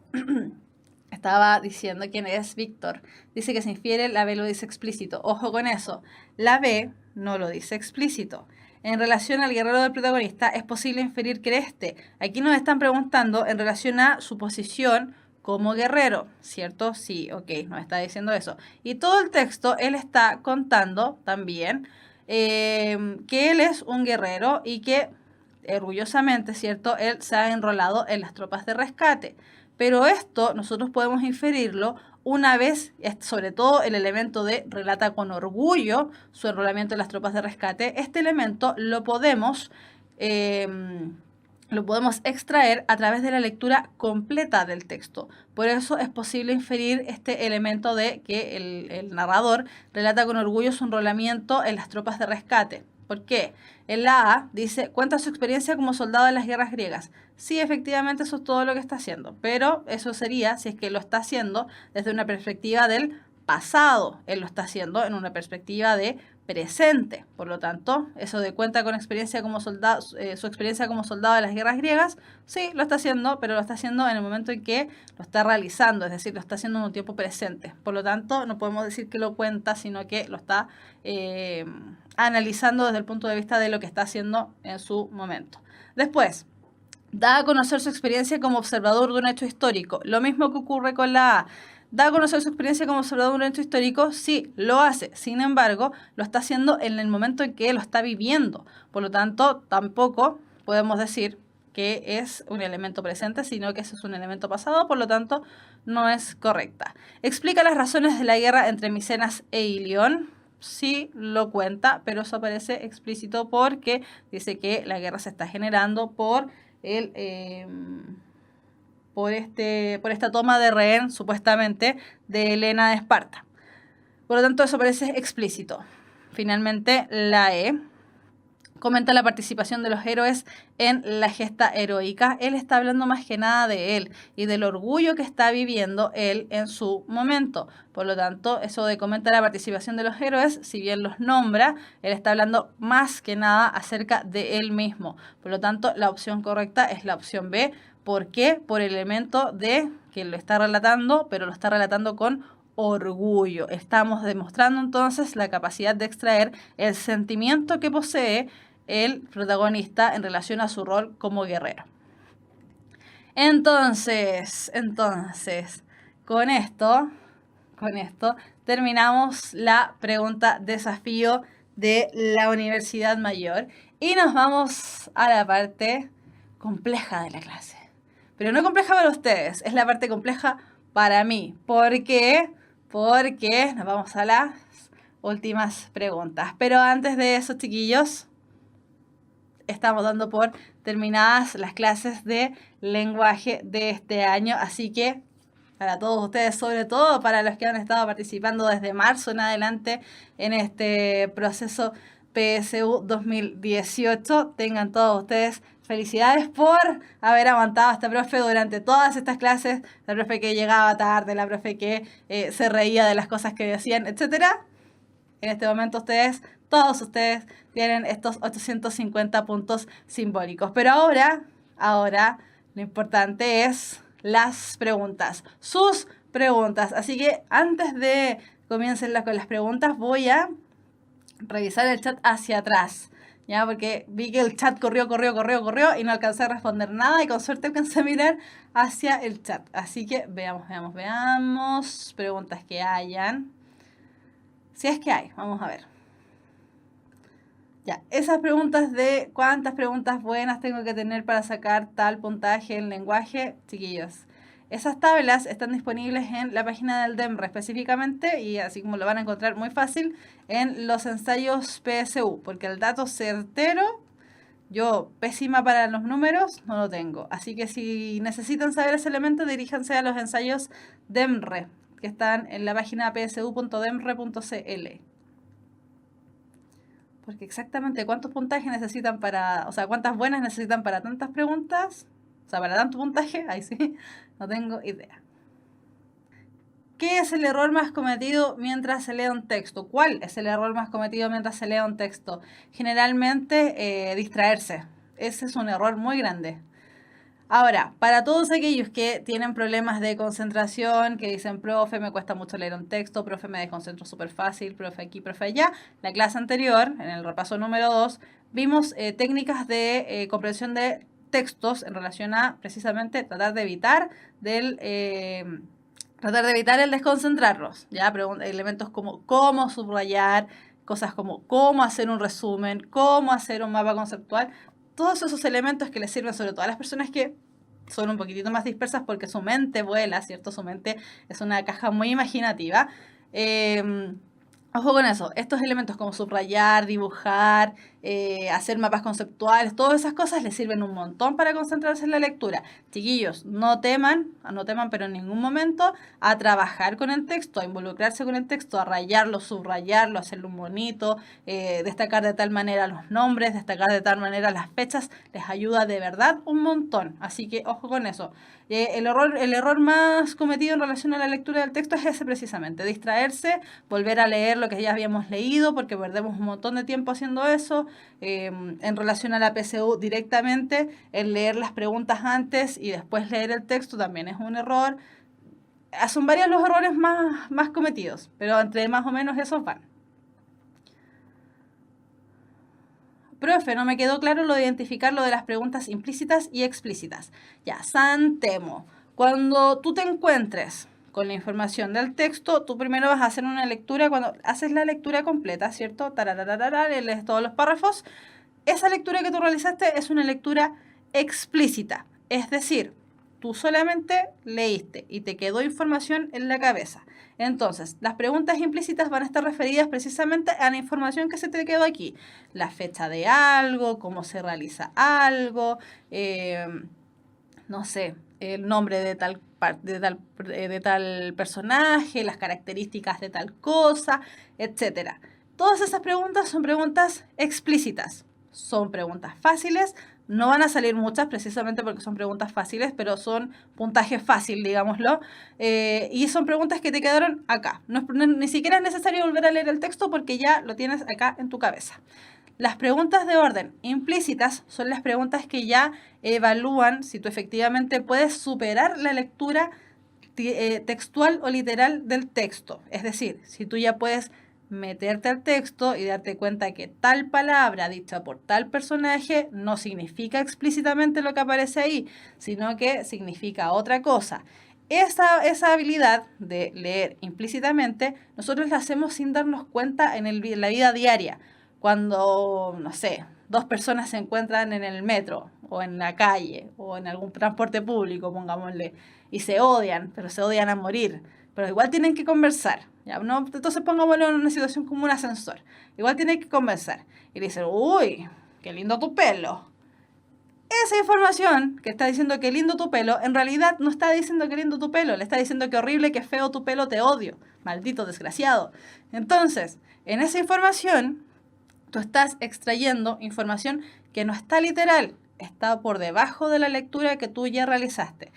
Speaker 2: diciendo quién es Víctor. Dice que se infiere, la B lo dice explícito. Ojo con eso. La B no lo dice explícito. En relación al guerrero del protagonista, es posible inferir que aquí nos están preguntando en relación a su posición como guerrero, ¿cierto? Sí, ok, nos está diciendo eso. Y todo el texto, él está contando también que él es un guerrero y que orgullosamente, ¿cierto? Él se ha enrolado en las tropas de rescate. Pero esto nosotros podemos inferirlo una vez, sobre todo el elemento de relata con orgullo su enrolamiento en las tropas de rescate. Este elemento lo podemos extraer a través de la lectura completa del texto. Por eso es posible inferir este elemento de que el narrador relata con orgullo su enrolamiento en las tropas de rescate. ¿Por qué? En la A dice, cuenta su experiencia como soldado en las guerras griegas. Sí, efectivamente eso es todo lo que está haciendo, pero eso sería si es que lo está haciendo desde una perspectiva del pasado. Él lo está haciendo en una perspectiva de presente. Por lo tanto, eso de cuenta con experiencia como soldado, su experiencia como soldado de las guerras griegas, sí, lo está haciendo, pero lo está haciendo en el momento en que lo está realizando, es decir, lo está haciendo en un tiempo presente. Por lo tanto, no podemos decir que lo cuenta, sino que lo está analizando desde el punto de vista de lo que está haciendo en su momento. Después, da a conocer su experiencia como observador de un hecho histórico. Lo mismo que ocurre con la A. ¿Da a conocer su experiencia como observador de un hecho histórico? Sí, lo hace. Sin embargo, lo está haciendo en el momento en que lo está viviendo. Por lo tanto, tampoco podemos decir que es un elemento presente, sino que ese es un elemento pasado. Por lo tanto, no es correcta. Explica las razones de la guerra entre Micenas e Ilión. Sí lo cuenta, pero eso aparece explícito porque dice que la guerra se está generando por esta toma de rehén, supuestamente, de Helena de Esparta. Por lo tanto, eso parece explícito. Finalmente, la E comenta la participación de los héroes en la gesta heroica. Él está hablando más que nada de él y del orgullo que está viviendo él en su momento. Por lo tanto, eso de comenta la participación de los héroes, si bien los nombra, él está hablando más que nada acerca de él mismo. Por lo tanto, la opción correcta es la opción B. ¿Por qué? Por el elemento de que lo está relatando, pero lo está relatando con orgullo. Estamos demostrando entonces la capacidad de extraer el sentimiento que posee el protagonista en relación a su rol como guerrero. Entonces, con esto terminamos la pregunta desafío de la Universidad Mayor y nos vamos a la parte compleja de la clase. Pero no compleja para ustedes, es la parte compleja para mí. ¿Por qué? Porque nos vamos a las últimas preguntas. Pero antes de eso, chiquillos, estamos dando por terminadas las clases de lenguaje de este año. Así que para todos ustedes, sobre todo para los que han estado participando desde marzo en adelante en este proceso PSU 2018. Tengan todos ustedes felicidades por haber aguantado a esta profe durante todas estas clases, la profe que llegaba tarde, la profe que se reía de las cosas que decían, etcétera. En este momento todos ustedes tienen estos 850 puntos simbólicos. Pero ahora lo importante es las preguntas, sus preguntas. Así que antes de comiencen con las preguntas, voy a revisar el chat hacia atrás, ¿ya? Porque vi que el chat corrió y no alcancé a responder nada y con suerte alcancé a mirar hacia el chat. Así que veamos preguntas que hayan. Si es que hay, vamos a ver. Ya, esas preguntas de cuántas preguntas buenas tengo que tener para sacar tal puntaje en lenguaje, chiquillos. Esas tablas están disponibles en la página del DEMRE específicamente y así como lo van a encontrar muy fácil en los ensayos PSU, porque el dato certero, yo pésima para los números, no lo tengo. Así que si necesitan saber ese elemento, diríjanse a los ensayos DEMRE, que están en la página psu.demre.cl. Porque exactamente cuántos puntajes necesitan cuántas buenas necesitan para tantas preguntas, para tanto puntaje, ahí sí, no tengo idea. ¿Qué es el error más cometido mientras se lee un texto? ¿Cuál es el error más cometido mientras se lee un texto? Generalmente distraerse. Ese es un error muy grande. Ahora, para todos aquellos que tienen problemas de concentración, que dicen, profe, me cuesta mucho leer un texto, profe, me desconcentro súper fácil, profe aquí, profe allá, la clase anterior, en el repaso número 2, vimos técnicas de comprensión de textos en relación a, precisamente, tratar de evitar el desconcentrarnos, ¿ya? Elementos como cómo subrayar, cosas como cómo hacer un resumen, cómo hacer un mapa conceptual. Todos esos elementos que les sirven sobre todo a las personas que son un poquitito más dispersas porque su mente vuela, ¿cierto? Su mente es una caja muy imaginativa. Ojo con eso, estos elementos como subrayar, dibujar, hacer mapas conceptuales, todas esas cosas les sirven un montón para concentrarse en la lectura. Chiquillos, no teman, pero en ningún momento a trabajar con el texto, a involucrarse con el texto, a rayarlo, subrayarlo, hacerlo un bonito, destacar de tal manera los nombres, destacar de tal manera las fechas, les ayuda de verdad un montón. Así que ojo con eso. El error más cometido en relación a la lectura del texto es ese precisamente, distraerse, volver a leer lo que ya habíamos leído porque perdemos un montón de tiempo haciendo eso. En relación a la PSU directamente, el leer las preguntas antes y después leer el texto también es un error. Son varios los errores más cometidos, pero entre más o menos esos van. Profe, no me quedó claro lo de identificar lo de las preguntas implícitas y explícitas. Ya, Santemo. Cuando tú te encuentres con la información del texto, tú primero vas a hacer una lectura. Cuando haces la lectura completa, ¿cierto? Lees todos los párrafos. Esa lectura que tú realizaste es una lectura explícita. Es decir, tú solamente leíste y te quedó información en la cabeza. Entonces, las preguntas implícitas van a estar referidas precisamente a la información que se te quedó aquí. La fecha de algo, cómo se realiza algo, no sé, el nombre de tal personaje, las características de tal cosa, etc. Todas esas preguntas son preguntas explícitas. Son preguntas fáciles. No van a salir muchas precisamente porque son preguntas fáciles, pero son puntaje fácil, digámoslo. Y son preguntas que te quedaron acá. Ni siquiera es necesario volver a leer el texto porque ya lo tienes acá en tu cabeza. Las preguntas de orden implícitas son las preguntas que ya evalúan si tú efectivamente puedes superar la lectura textual o literal del texto. Es decir, si tú ya puedes meterte al texto y darte cuenta que tal palabra dicha por tal personaje no significa explícitamente lo que aparece ahí, sino que significa otra cosa. Esa habilidad de leer implícitamente, nosotros la hacemos sin darnos cuenta en la vida diaria. Cuando, no sé, dos personas se encuentran en el metro o en la calle o en algún transporte público, pongámosle, y se odian, pero se odian a morir. Pero igual tienen que conversar, ¿ya? ¿No? Entonces pongámoslo en una situación como un ascensor. Igual tienen que conversar. Y le dicen, uy, qué lindo tu pelo. esa información que está diciendo que lindo tu pelo, en realidad no está diciendo que lindo tu pelo, le está diciendo que horrible, que feo tu pelo, te odio, maldito desgraciado. Entonces, en esa información, tú estás extrayendo información que no está literal, está por debajo de la lectura que tú ya realizaste.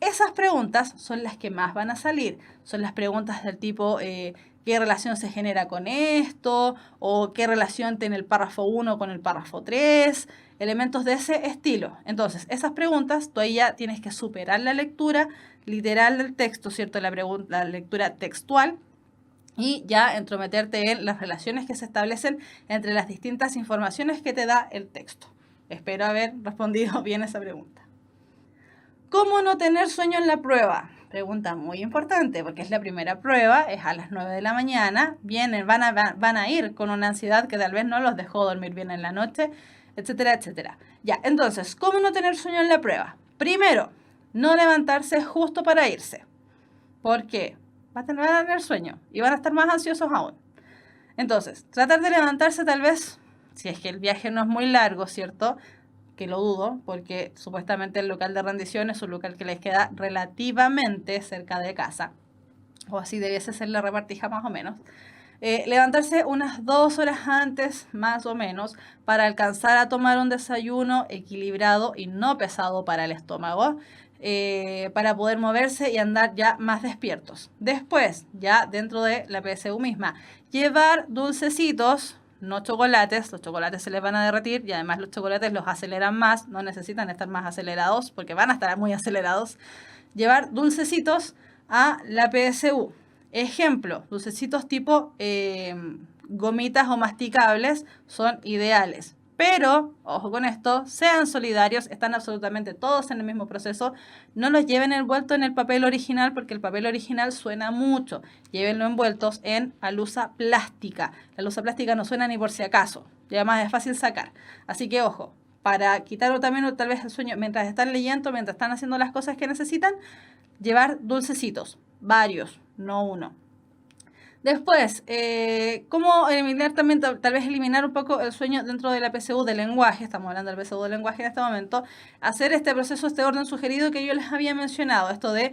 Speaker 2: Esas preguntas son las que más van a salir. Son las preguntas del tipo, ¿qué relación se genera con esto? ¿O qué relación tiene el párrafo 1 con el párrafo 3? Elementos de ese estilo. Entonces, esas preguntas, tú ahí ya tienes que superar la lectura literal del texto, ¿cierto? La lectura textual. Y ya entrometerte en las relaciones que se establecen entre las distintas informaciones que te da el texto. Espero haber respondido bien esa pregunta. ¿Cómo no tener sueño en la prueba? Pregunta muy importante, porque es la primera prueba, es a las 9 de la mañana, van a ir con una ansiedad que tal vez no los dejó dormir bien en la noche, etcétera, etcétera. Ya, entonces, ¿cómo no tener sueño en la prueba? Primero, no levantarse justo para irse. ¿Por qué? Van a tener sueño y van a estar más ansiosos aún. Entonces, tratar de levantarse tal vez, si es que el viaje no es muy largo, ¿cierto?, que lo dudo, porque supuestamente el local de rendición es un local que les queda relativamente cerca de casa, o así debiese ser la repartija más o menos. Levantarse unas 2 horas antes, más o menos, para alcanzar a tomar un desayuno equilibrado y no pesado para el estómago, para poder moverse y andar ya más despiertos. Después, ya dentro de la PSU misma, llevar dulcecitos, no chocolates, los chocolates se les van a derretir y además los chocolates los aceleran más, no necesitan estar más acelerados porque van a estar muy acelerados. Llevar dulcecitos a la PSU. Ejemplo, dulcecitos tipo gomitas o masticables son ideales. Pero, ojo con esto, sean solidarios, están absolutamente todos en el mismo proceso. No los lleven envueltos en el papel original porque el papel original suena mucho. Llévenlo envueltos en alusa plástica. La alusa plástica no suena ni por si acaso. Y además es fácil sacar. Así que, ojo, para quitar también tal vez el sueño mientras están leyendo, mientras están haciendo las cosas que necesitan, llevar dulcecitos, varios, no uno. Después, ¿cómo eliminar también, tal vez eliminar un poco el sueño dentro de la PSU de lenguaje? Estamos hablando del PSU de lenguaje en este momento. Hacer este proceso, este orden sugerido que yo les había mencionado. Esto de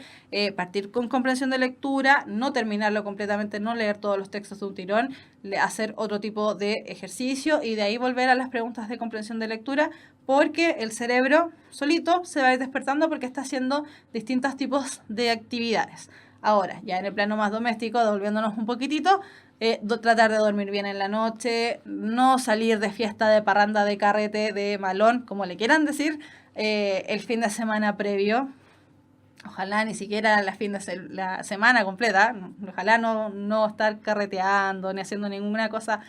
Speaker 2: partir con comprensión de lectura, no terminarlo completamente, no leer todos los textos de un tirón, hacer otro tipo de ejercicio y de ahí volver a las preguntas de comprensión de lectura, porque el cerebro solito se va a ir despertando porque está haciendo distintos tipos de actividades. Ahora, ya en el plano más doméstico, devolviéndonos un poquitito, tratar de dormir bien en la noche, no salir de fiesta, de parranda, de carrete, de malón, como le quieran decir, el fin de semana previo. Ojalá ni siquiera la semana completa, ojalá no estar carreteando ni haciendo ninguna cosa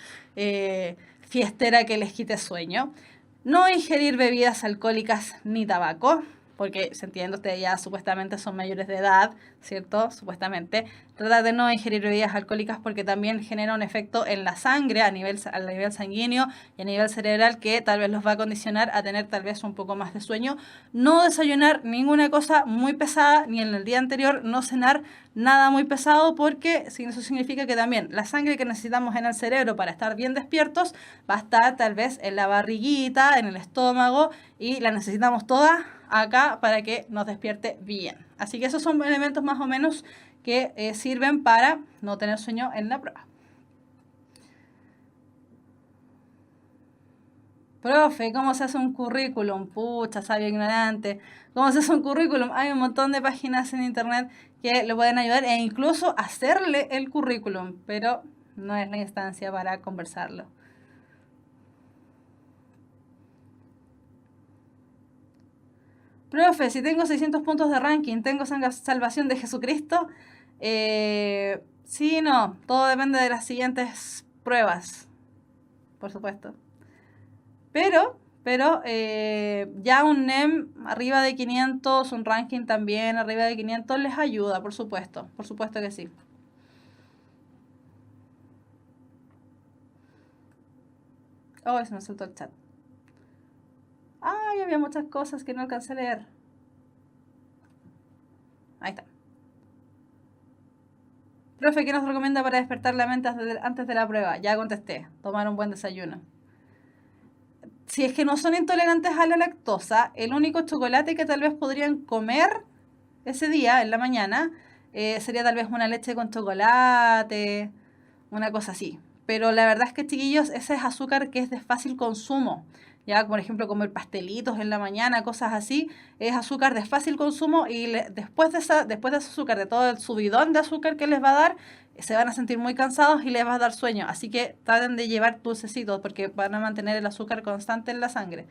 Speaker 2: fiestera que les quite sueño. No ingerir bebidas alcohólicas ni tabaco, porque se entiende, ustedes ya supuestamente son mayores de edad, ¿cierto? Supuestamente. Tratar de no ingerir bebidas alcohólicas porque también genera un efecto en la sangre a nivel sanguíneo y a nivel cerebral que tal vez los va a condicionar a tener tal vez un poco más de sueño. No desayunar ninguna cosa muy pesada, ni en el día anterior no cenar nada muy pesado, porque eso significa que también la sangre que necesitamos en el cerebro para estar bien despiertos va a estar tal vez en la barriguita, en el estómago, y la necesitamos toda acá para que nos despierte bien. Así que esos son elementos más o menos que sirven para no tener sueño en la prueba. Profe, ¿cómo se hace un currículum? Pucha, sabio ignorante. ¿Cómo se hace un currículum? Hay un montón de páginas en internet que le pueden ayudar e incluso hacerle el currículum, pero no es la instancia para conversarlo. Profe, si tengo 600 puntos de ranking, ¿tengo salvación de Jesucristo? Sí, no, todo depende de las siguientes pruebas, por supuesto. Pero ya un NEM arriba de 500, un ranking también arriba de 500 les ayuda, por supuesto que sí. Oh, se me soltó el chat. Ay, había muchas cosas que no alcancé a leer. Ahí está. Profe, ¿qué nos recomienda para despertar la mente antes de la prueba? Ya contesté, tomar un buen desayuno. si es que no son intolerantes a la lactosa, el único chocolate que tal vez podrían comer ese día, en la mañana, sería tal vez una leche con chocolate, una cosa así. Pero la verdad es que, chiquillos, ese es azúcar que es de fácil consumo. Ya, por ejemplo, comer pastelitos en la mañana, cosas así, es azúcar de fácil consumo y después de ese azúcar, de todo el subidón de azúcar que les va a dar, se van a sentir muy cansados y les va a dar sueño. Así que traten de llevar dulcecitos porque van a mantener el azúcar constante en la sangre.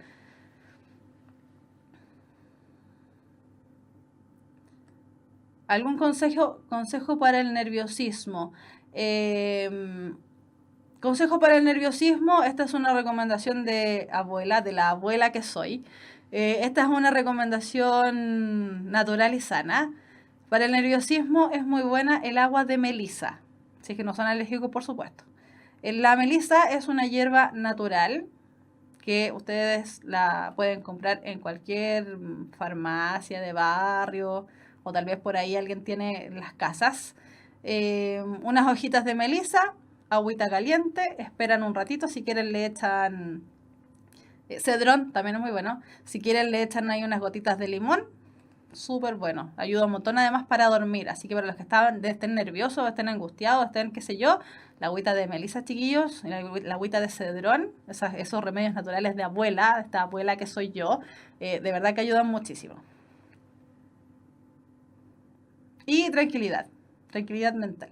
Speaker 2: ¿Algún consejo para el nerviosismo? Consejo para el nerviosismo, esta es una recomendación de abuela, de la abuela que soy. Esta es una recomendación natural y sana. Para el nerviosismo es muy buena el agua de melisa, si es que no son alérgicos, por supuesto. La melisa es una hierba natural que ustedes la pueden comprar en cualquier farmacia de barrio o tal vez por ahí alguien tiene en las casas. Unas hojitas de melisa, agüita caliente, esperan un ratito, si quieren le echan cedrón, también es muy bueno. Si quieren le echan ahí unas gotitas de limón, súper bueno. Ayuda un montón además para dormir. Así que para los que estén nerviosos, estén angustiados, estén qué sé yo, la agüita de melisa, chiquillos, la agüita de cedrón, esos remedios naturales de abuela, esta abuela que soy yo, de verdad que ayudan muchísimo. Y tranquilidad mental.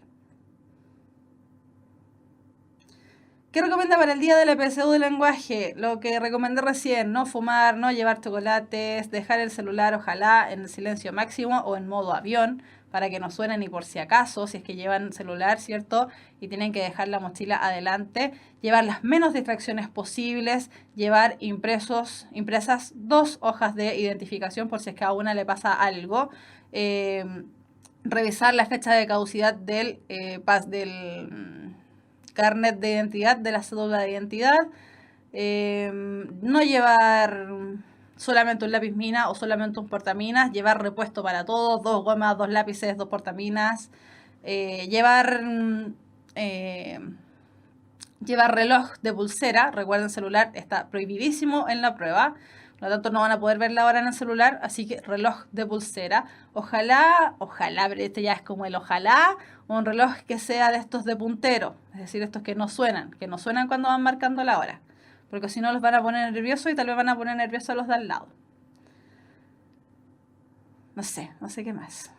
Speaker 2: ¿Qué recomienda para el día de la PSU del lenguaje? Lo que recomendé recién, no fumar, no llevar chocolates, dejar el celular ojalá en el silencio máximo o en modo avión para que no suene ni por si acaso, si es que llevan celular, ¿cierto? Y tienen que dejar la mochila adelante, llevar las menos distracciones posibles, llevar impresas 2 hojas de identificación por si es que a una le pasa algo, revisar la fecha de caducidad del carnet de identidad, de la cédula de identidad, no llevar solamente un lápiz mina o solamente un portaminas, llevar repuesto para todos, 2 gomas, 2 lápices, 2 portaminas, llevar reloj de pulsera, recuerden celular está prohibidísimo en la prueba, por lo tanto no van a poder ver la hora en el celular, así que reloj de pulsera, ojalá, pero este ya es como el ojalá, un reloj que sea de estos de puntero, es decir, estos que no suenan cuando van marcando la hora, porque si no los van a poner nerviosos y tal vez van a poner nerviosos a los de al lado. No sé qué más.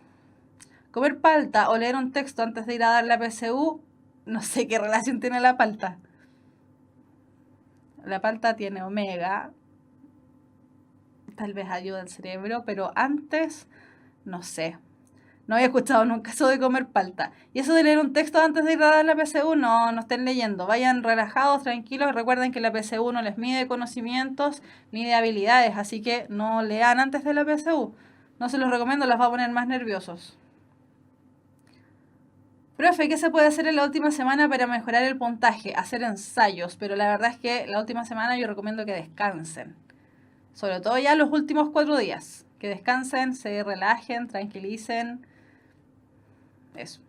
Speaker 2: Comer palta o leer un texto antes de ir a dar la PSU, no sé qué relación tiene la palta. La palta tiene omega, tal vez ayuda al cerebro, pero antes, no sé. No había escuchado nunca eso de comer palta. Y eso de leer un texto antes de ir a dar la PSU, no estén leyendo. Vayan relajados, tranquilos. Recuerden que la PSU no les mide conocimientos ni de habilidades, así que no lean antes de la PSU. No se los recomiendo, las va a poner más nerviosos. Profe, ¿qué se puede hacer en la última semana para mejorar el puntaje? Hacer ensayos, pero la verdad es que la última semana yo recomiendo que descansen. Sobre todo ya los últimos 4 días. Que descansen, se relajen, tranquilicen. Eso.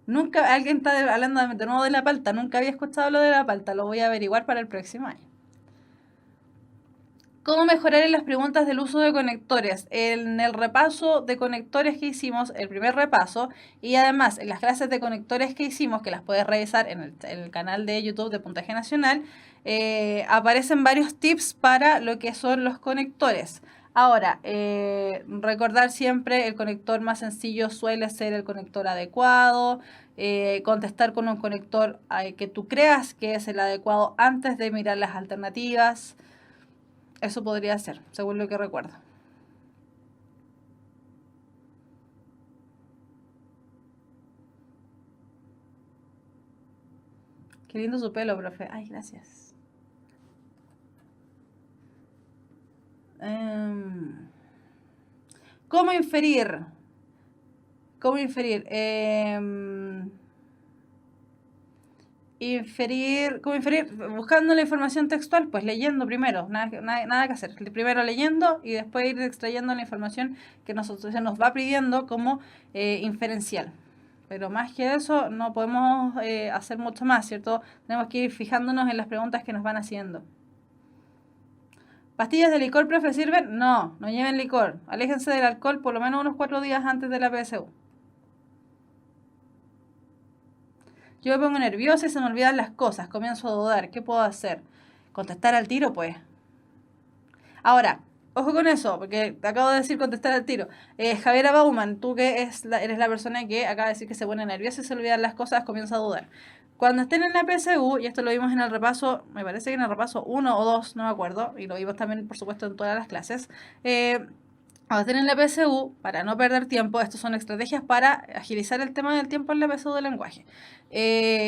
Speaker 2: Nunca, alguien está hablando de nuevo de la palta. Nunca había escuchado lo de la palta. Lo voy a averiguar para el próximo año. ¿Cómo mejorar en las preguntas del uso de conectores? En el repaso de conectores que hicimos, el primer repaso, y además en las clases de conectores que hicimos, que las puedes revisar en el canal de YouTube de Puntaje Nacional, aparecen varios tips para lo que son los conectores. Ahora, recordar siempre el conector más sencillo suele ser el conector adecuado, contestar con un conector que tú creas que es el adecuado antes de mirar las alternativas. Eso podría ser, según lo que recuerdo. Qué lindo su pelo, profe. Ay, gracias. ¿Cómo inferir? ¿Cómo inferir? ¿Cómo inferir? Buscando la información textual, pues leyendo primero, nada que hacer. Primero leyendo y después ir extrayendo la información que se nos va pidiendo como inferencial. pero más que eso no podemos hacer mucho más, ¿cierto? Tenemos que ir fijándonos en las preguntas que nos van haciendo. ¿Pastillas de licor, profe, sirven? No, no lleven licor. Aléjense del alcohol por lo menos unos 4 días antes de la PSU. Yo me pongo nerviosa y se me olvidan las cosas, comienzo a dudar. ¿Qué puedo hacer? Contestar al tiro, pues. Ahora, ojo con eso, porque te acabo de decir contestar al tiro. Javiera Bauman, tú que eres la persona que acaba de decir que se pone nerviosa y se olvidan las cosas, comienza a dudar. Cuando estén en la PSU, y esto lo vimos en el repaso, me parece que en el repaso 1 o 2, no me acuerdo, y lo vimos también, por supuesto, en todas las clases, cuando estén en la PSU, para no perder tiempo, estas son estrategias para agilizar el tema del tiempo en la PSU del lenguaje.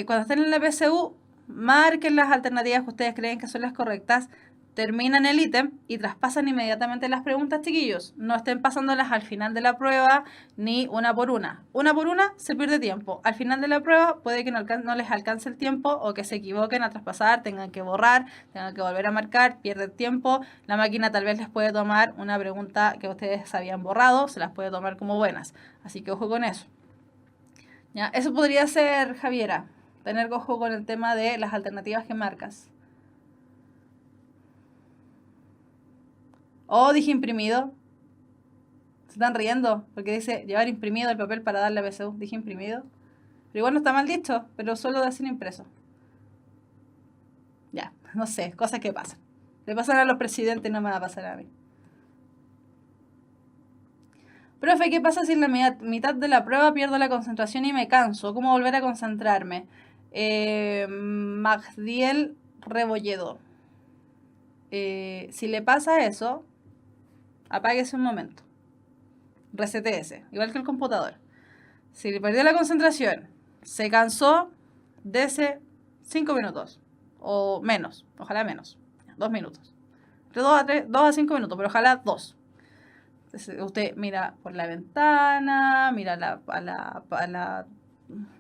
Speaker 2: Cuando estén en la PSU, marquen las alternativas que ustedes creen que son las correctas, terminan el ítem y traspasan inmediatamente las preguntas, chiquillos. No estén pasándolas al final de la prueba ni una por una. Una por una se pierde tiempo. Al final de la prueba puede que no les alcance el tiempo o que se equivoquen a traspasar, tengan que borrar, tengan que volver a marcar, pierden tiempo. La máquina tal vez les puede tomar una pregunta que ustedes habían borrado, se las puede tomar como buenas. Así que ojo con eso. ¿Ya? Eso podría ser, Javiera, tener ojo con el tema de las alternativas que marcas. Oh, dije imprimido. Se están riendo porque dice llevar imprimido el papel para darle a PSU. Dije imprimido. Pero igual no está mal dicho, pero solo decir impreso. Ya, no sé, cosas que pasan. Le pasan a los presidentes, no me va a pasar a mí. Profe, ¿qué pasa si en la mitad de la prueba pierdo la concentración y me canso? ¿Cómo volver a concentrarme? Magdiel Rebolledo. Si le pasa eso, apáguese un momento. Resetéese, igual que el computador. Si le perdió la concentración, se cansó, dese 5 minutos. O menos, ojalá menos. 2 minutos. De 2 a 5 minutos, pero ojalá 2. Entonces, usted mira por la ventana, mira a la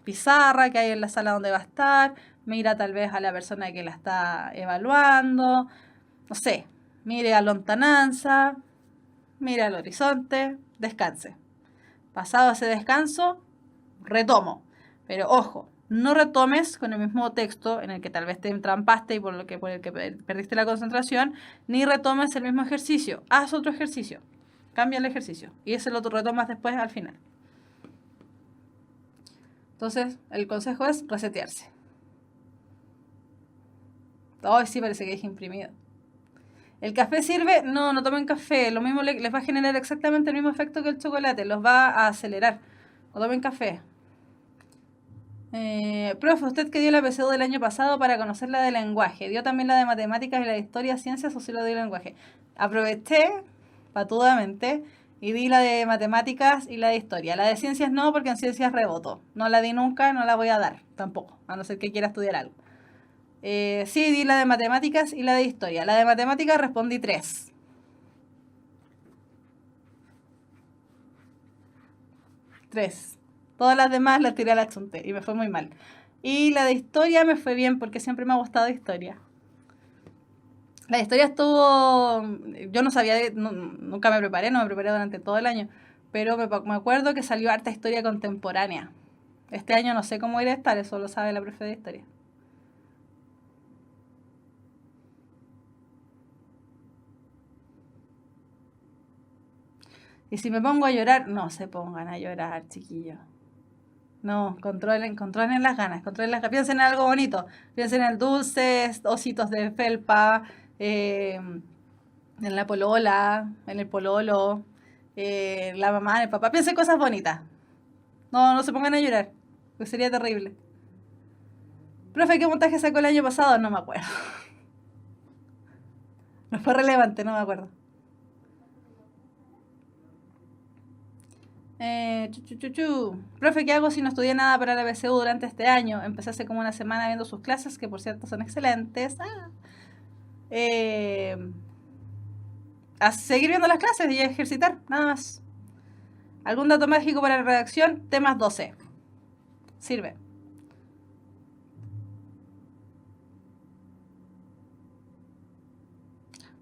Speaker 2: pizarra que hay en la sala donde va a estar, mira tal vez a la persona que la está evaluando, no sé, mire a lontananza, mire al horizonte, descanse. Pasado ese descanso, retomo. Pero ojo, no retomes con el mismo texto en el que tal vez te entrampaste y por el que perdiste la concentración, ni retomes el mismo ejercicio. Haz otro ejercicio. Cambia el ejercicio. Y ese lo retomas después al final. Entonces, el consejo es resetearse. Ay, sí, parece que dije imprimido. ¿El café sirve? No, no tomen café. Lo mismo les va a generar exactamente el mismo efecto que el chocolate. Los va a acelerar. No tomen café. Profe, usted que dio la PSU del año pasado para conocer la de lenguaje. ¿Dio también la de matemáticas y la de historia, ciencias o solo dio lenguaje? Aproveché patudamente y di la de matemáticas y la de historia. La de ciencias no, porque en ciencias reboto. No la di nunca, no la voy a dar tampoco, a no ser que quiera estudiar algo. Sí, di la de matemáticas y la de historia. La de matemáticas respondí 3. Todas las demás las tiré a la chunte y me fue muy mal. Y la de historia me fue bien porque siempre me ha gustado historia. La historia estuvo... Yo no sabía, nunca me preparé, no me preparé durante todo el año. Pero me acuerdo que salió harta historia contemporánea. Este año no sé cómo irá a estar, eso lo sabe la profe de historia. Y si me pongo a llorar, no se pongan a llorar, chiquillos. No, controlen las ganas, piensen en algo bonito, piensen en dulces, ositos de felpa, en la polola, en el pololo, la mamá, el papá, piensen cosas bonitas. No se pongan a llorar, porque sería terrible. Profe, ¿qué montaje sacó el año pasado? No me acuerdo. No fue relevante, no me acuerdo. Profe, ¿qué hago si no estudié nada para la PSU durante este año? Empecé hace como una semana viendo sus clases, que por cierto son excelentes. A seguir viendo las clases y a ejercitar, nada más. ¿Algún dato mágico para la redacción? Temas 12. Sirve.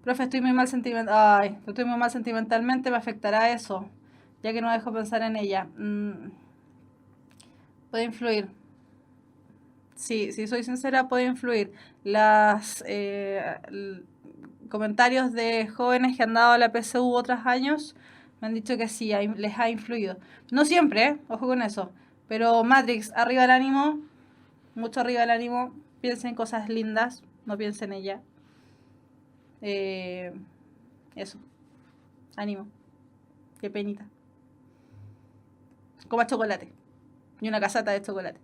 Speaker 2: Profe, estoy muy mal sentimentalmente, me afectará eso, ya que no dejo pensar en ella. Puede influir. Sí, si soy sincera, puede influir. Las comentarios de jóvenes que han dado la PSU otros años me han dicho que sí, les ha influido. No siempre, ojo con eso. Pero Matrix, arriba el ánimo, mucho arriba el ánimo. Piensen en cosas lindas, no piensen en ella. Eso, ánimo. Qué penita. Coma chocolate. Y una casata de chocolate.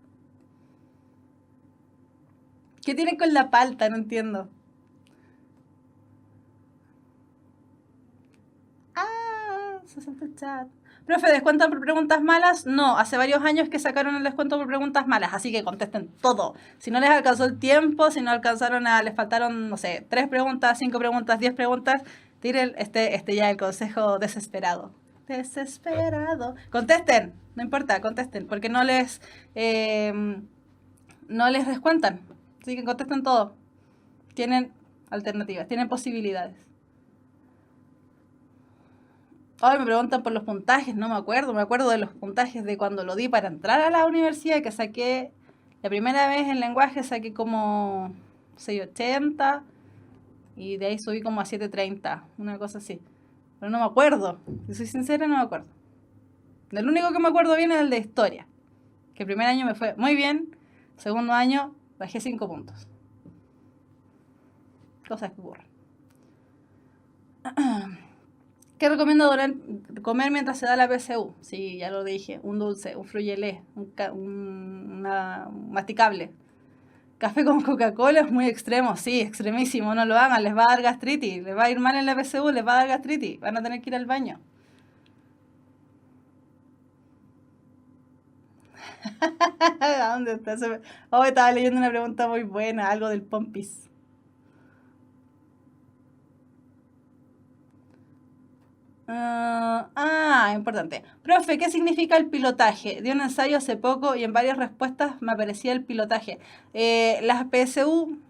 Speaker 2: ¿Qué tienen con la palta? No entiendo. Se saltó el chat. Profe, ¿descuentan por preguntas malas? No, hace varios años que sacaron el descuento por preguntas malas, así que contesten todo. Si no les alcanzó el tiempo, si no alcanzaron les faltaron, no sé, 3 preguntas, 5 preguntas, 10 preguntas, tiren ya el consejo desesperado. Desesperado. Contesten, no importa, contesten, porque no les descuentan. Así que contesten todo. Tienen alternativas, tienen posibilidades. Ay, me preguntan por los puntajes, no me acuerdo. Me acuerdo de los puntajes de cuando lo di para entrar a la universidad, que saqué, la primera vez en lenguaje saqué como 680 y de ahí subí como a 730, una cosa así. Pero no me acuerdo, si soy sincera, no me acuerdo. El único que me acuerdo bien es el de historia, que el primer año me fue muy bien, segundo año bajé 5 puntos. Cosas que ocurren. ¿Qué recomiendo comer mientras se da la PSU? Sí, ya lo dije. Un dulce, un fruyelé, un masticable. Café con Coca-Cola es muy extremo. Sí, extremísimo. No lo hagan. Les va a dar gastritis. Les va a ir mal en la PSU. Les va a dar gastritis. Van a tener que ir al baño. ¿A dónde está? Oh, estaba leyendo una pregunta muy buena. Algo del Pompis. Importante. Profe, ¿qué significa el pilotaje? Di un ensayo hace poco y en varias respuestas me aparecía el pilotaje. Las PSU,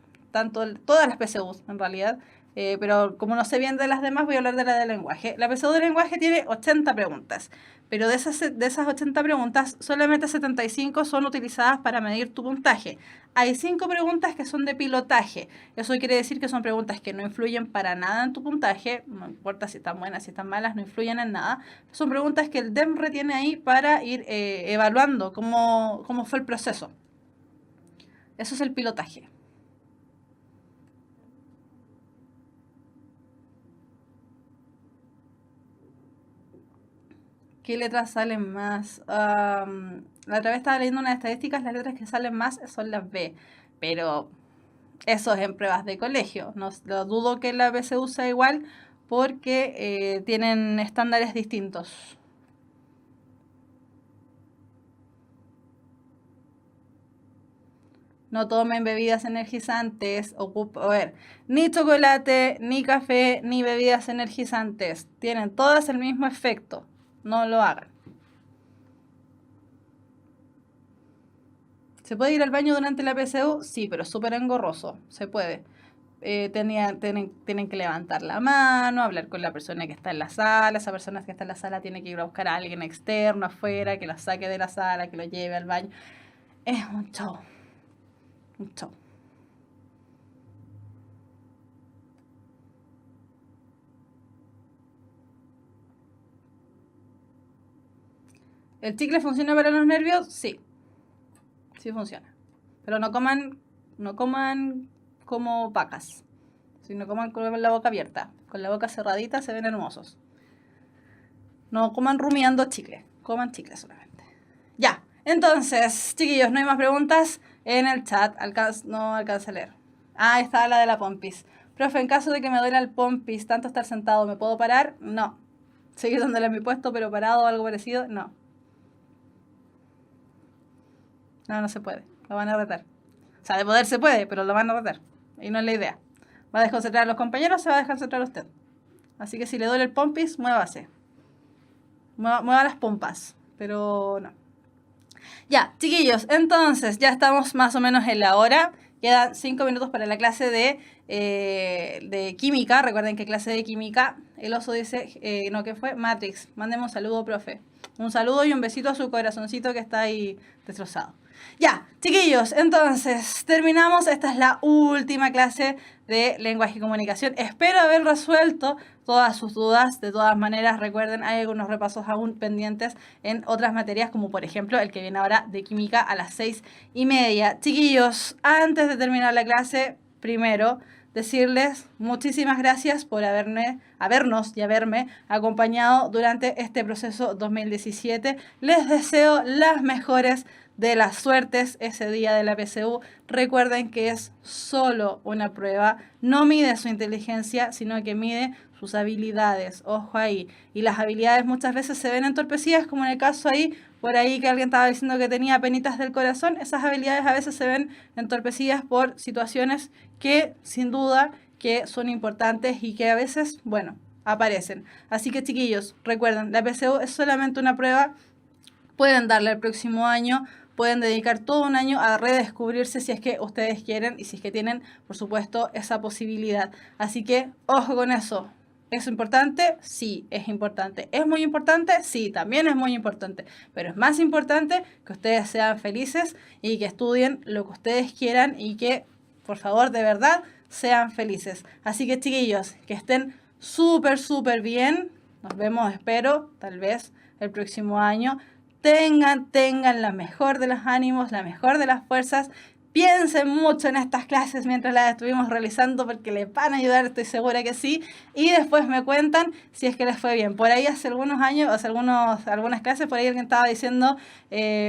Speaker 2: todas las PSUs en realidad, pero como no sé bien de las demás, voy a hablar de la de lenguaje. La PSU de lenguaje tiene 80 preguntas, pero de esas 80 preguntas, solamente 75 son utilizadas para medir tu puntaje. Hay 5 preguntas que son de pilotaje. Eso quiere decir que son preguntas que no influyen para nada en tu puntaje. No importa si están buenas, si están malas, no influyen en nada. Son preguntas que el DEM retiene ahí para ir evaluando cómo fue el proceso. Eso es el pilotaje. ¿Qué letras salen más? La otra vez estaba leyendo unas estadísticas, las letras que salen más son las B, pero eso es en pruebas de colegio. No lo dudo que la B se usa igual porque tienen estándares distintos. No tomen bebidas energizantes. A ver, ni chocolate, ni café, ni bebidas energizantes. Tienen todas el mismo efecto. No lo hagan. ¿Se puede ir al baño durante la PSU? Sí, pero es súper engorroso. Se puede. Tienen que levantar la mano, hablar con la persona que está en la sala. Esa persona que está en la sala tiene que ir a buscar a alguien externo afuera, que la saque de la sala, que lo lleve al baño. Es un show. Un show. ¿El chicle funciona para los nervios? Sí. Sí funciona. Pero no coman como vacas. Sino coman con la boca abierta. Con la boca cerradita se ven hermosos. No coman rumiando chicle. Coman chicle solamente. Ya. Entonces, chiquillos, no hay más preguntas en el chat. No alcanza a leer. Está la de la pompis. Profe, en caso de que me duela el pompis, tanto estar sentado, ¿me puedo parar? No. Seguir dándole a mi puesto, pero parado o algo parecido, no. No se puede. Lo van a retar. O sea, de poder se puede, pero lo van a retar. Y no es la idea. Va a desconcentrar a los compañeros, se va a desconcentrar a usted. Así que si le duele el pompis, muévase. Mueva las pompas. Pero no. Ya, chiquillos, entonces ya estamos más o menos en la hora. Quedan 5 minutos para la clase de química. Recuerden que clase de química, el oso dice, ¿qué fue? Matrix. Mandemos un saludo, profe. un saludo y un besito a su corazoncito que está ahí destrozado. Ya, chiquillos, entonces terminamos. Esta es la última clase de lenguaje y comunicación. Espero haber resuelto todas sus dudas. De todas maneras, recuerden, hay algunos repasos aún pendientes en otras materias, como por ejemplo el que viene ahora de química a las 6:30. Chiquillos, antes de terminar la clase, primero decirles muchísimas gracias por habernos y haberme acompañado durante este proceso 2017. Les deseo las mejores de las suertes ese día de la PSU. Recuerden que es solo una prueba, no mide su inteligencia, sino que mide sus habilidades. Ojo ahí. Y las habilidades muchas veces se ven entorpecidas, como en el caso ahí, por ahí que alguien estaba diciendo que tenía penitas del corazón. Esas habilidades a veces se ven entorpecidas por situaciones que sin duda que son importantes y que a veces, bueno, aparecen. Así que chiquillos, recuerden, la PSU es solamente una prueba. Pueden darle el próximo año, pueden dedicar todo un año a redescubrirse si es que ustedes quieren y si es que tienen, por supuesto, esa posibilidad. Así que, ojo con eso. ¿Es importante? Sí, es importante. ¿Es muy importante? Sí, también es muy importante. Pero es más importante que ustedes sean felices y que estudien lo que ustedes quieran y que, por favor, de verdad, sean felices. Así que, chiquillos, que estén súper, súper bien. Nos vemos, espero, tal vez el próximo año. Tengan la mejor de los ánimos, la mejor de las fuerzas. Piensen mucho en estas clases mientras las estuvimos realizando porque les van a ayudar, estoy segura que sí. Y después me cuentan si es que les fue bien. Por ahí hace algunos años, hace algunas clases, por ahí alguien estaba diciendo,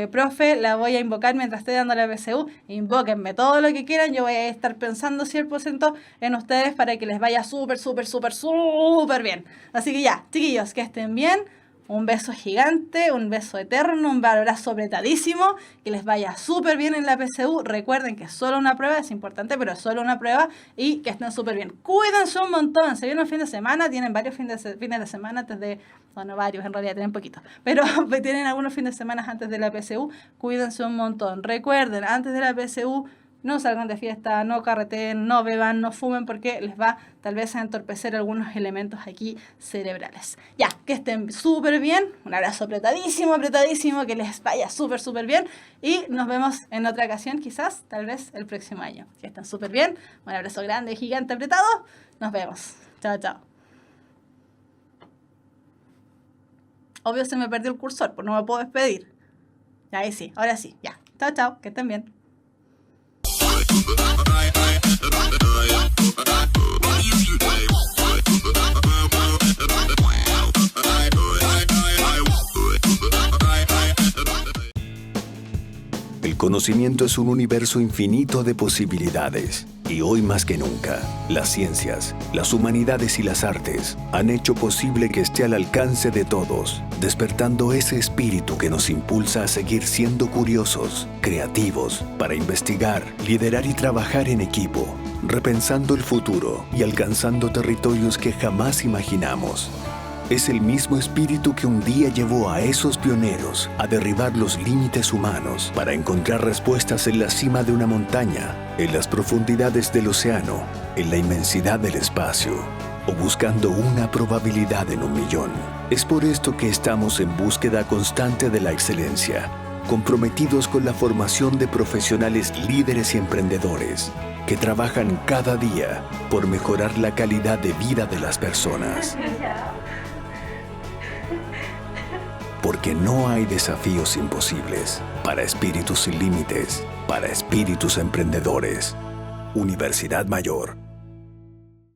Speaker 2: profe, la voy a invocar mientras estoy dando la PSU. Invóquenme todo lo que quieran, yo voy a estar pensando 100% en ustedes para que les vaya súper, súper, súper, súper bien. Así que ya, chiquillos, que estén bien. Un beso gigante, un beso eterno, un abrazo apretadísimo, que les vaya súper bien en la PSU. Recuerden que es solo una prueba, es importante, pero es solo una prueba y que estén súper bien. Cuídense un montón, se viene un fin de semana, tienen varios fines de semana antes de, bueno, varios, en realidad tienen poquitos, pero tienen algunos fines de semana antes de la PSU. Cuídense un montón. Recuerden, antes de la PSU, no salgan de fiesta, no carreteen, no beban, no fumen porque les va tal vez a entorpecer algunos elementos aquí cerebrales. Ya, que estén súper bien, un abrazo apretadísimo, apretadísimo, que les vaya súper, súper bien y nos vemos en otra ocasión, quizás, tal vez el próximo año. Que estén súper bien, un abrazo grande, gigante, apretado, nos vemos. Chao, chao. Obvio se me perdió el cursor, pues no me puedo despedir. Ya, ahí sí, ahora sí, ya. Chao, chao, que estén bien.
Speaker 1: El conocimiento es un universo infinito de posibilidades. Y hoy más que nunca, las ciencias, las humanidades y las artes han hecho posible que esté al alcance de todos, despertando ese espíritu que nos impulsa a seguir siendo curiosos, creativos, para investigar, liderar y trabajar en equipo, repensando el futuro y alcanzando territorios que jamás imaginamos. Es el mismo espíritu que un día llevó a esos pioneros a derribar los límites humanos para encontrar respuestas en la cima de una montaña, en las profundidades del océano, en la inmensidad del espacio, o buscando una probabilidad en 1.000.000. Es por esto que estamos en búsqueda constante de la excelencia, comprometidos con la formación de profesionales líderes y emprendedores que trabajan cada día por mejorar la calidad de vida de las personas. Porque no hay desafíos imposibles para espíritus sin límites, para espíritus emprendedores. Universidad Mayor.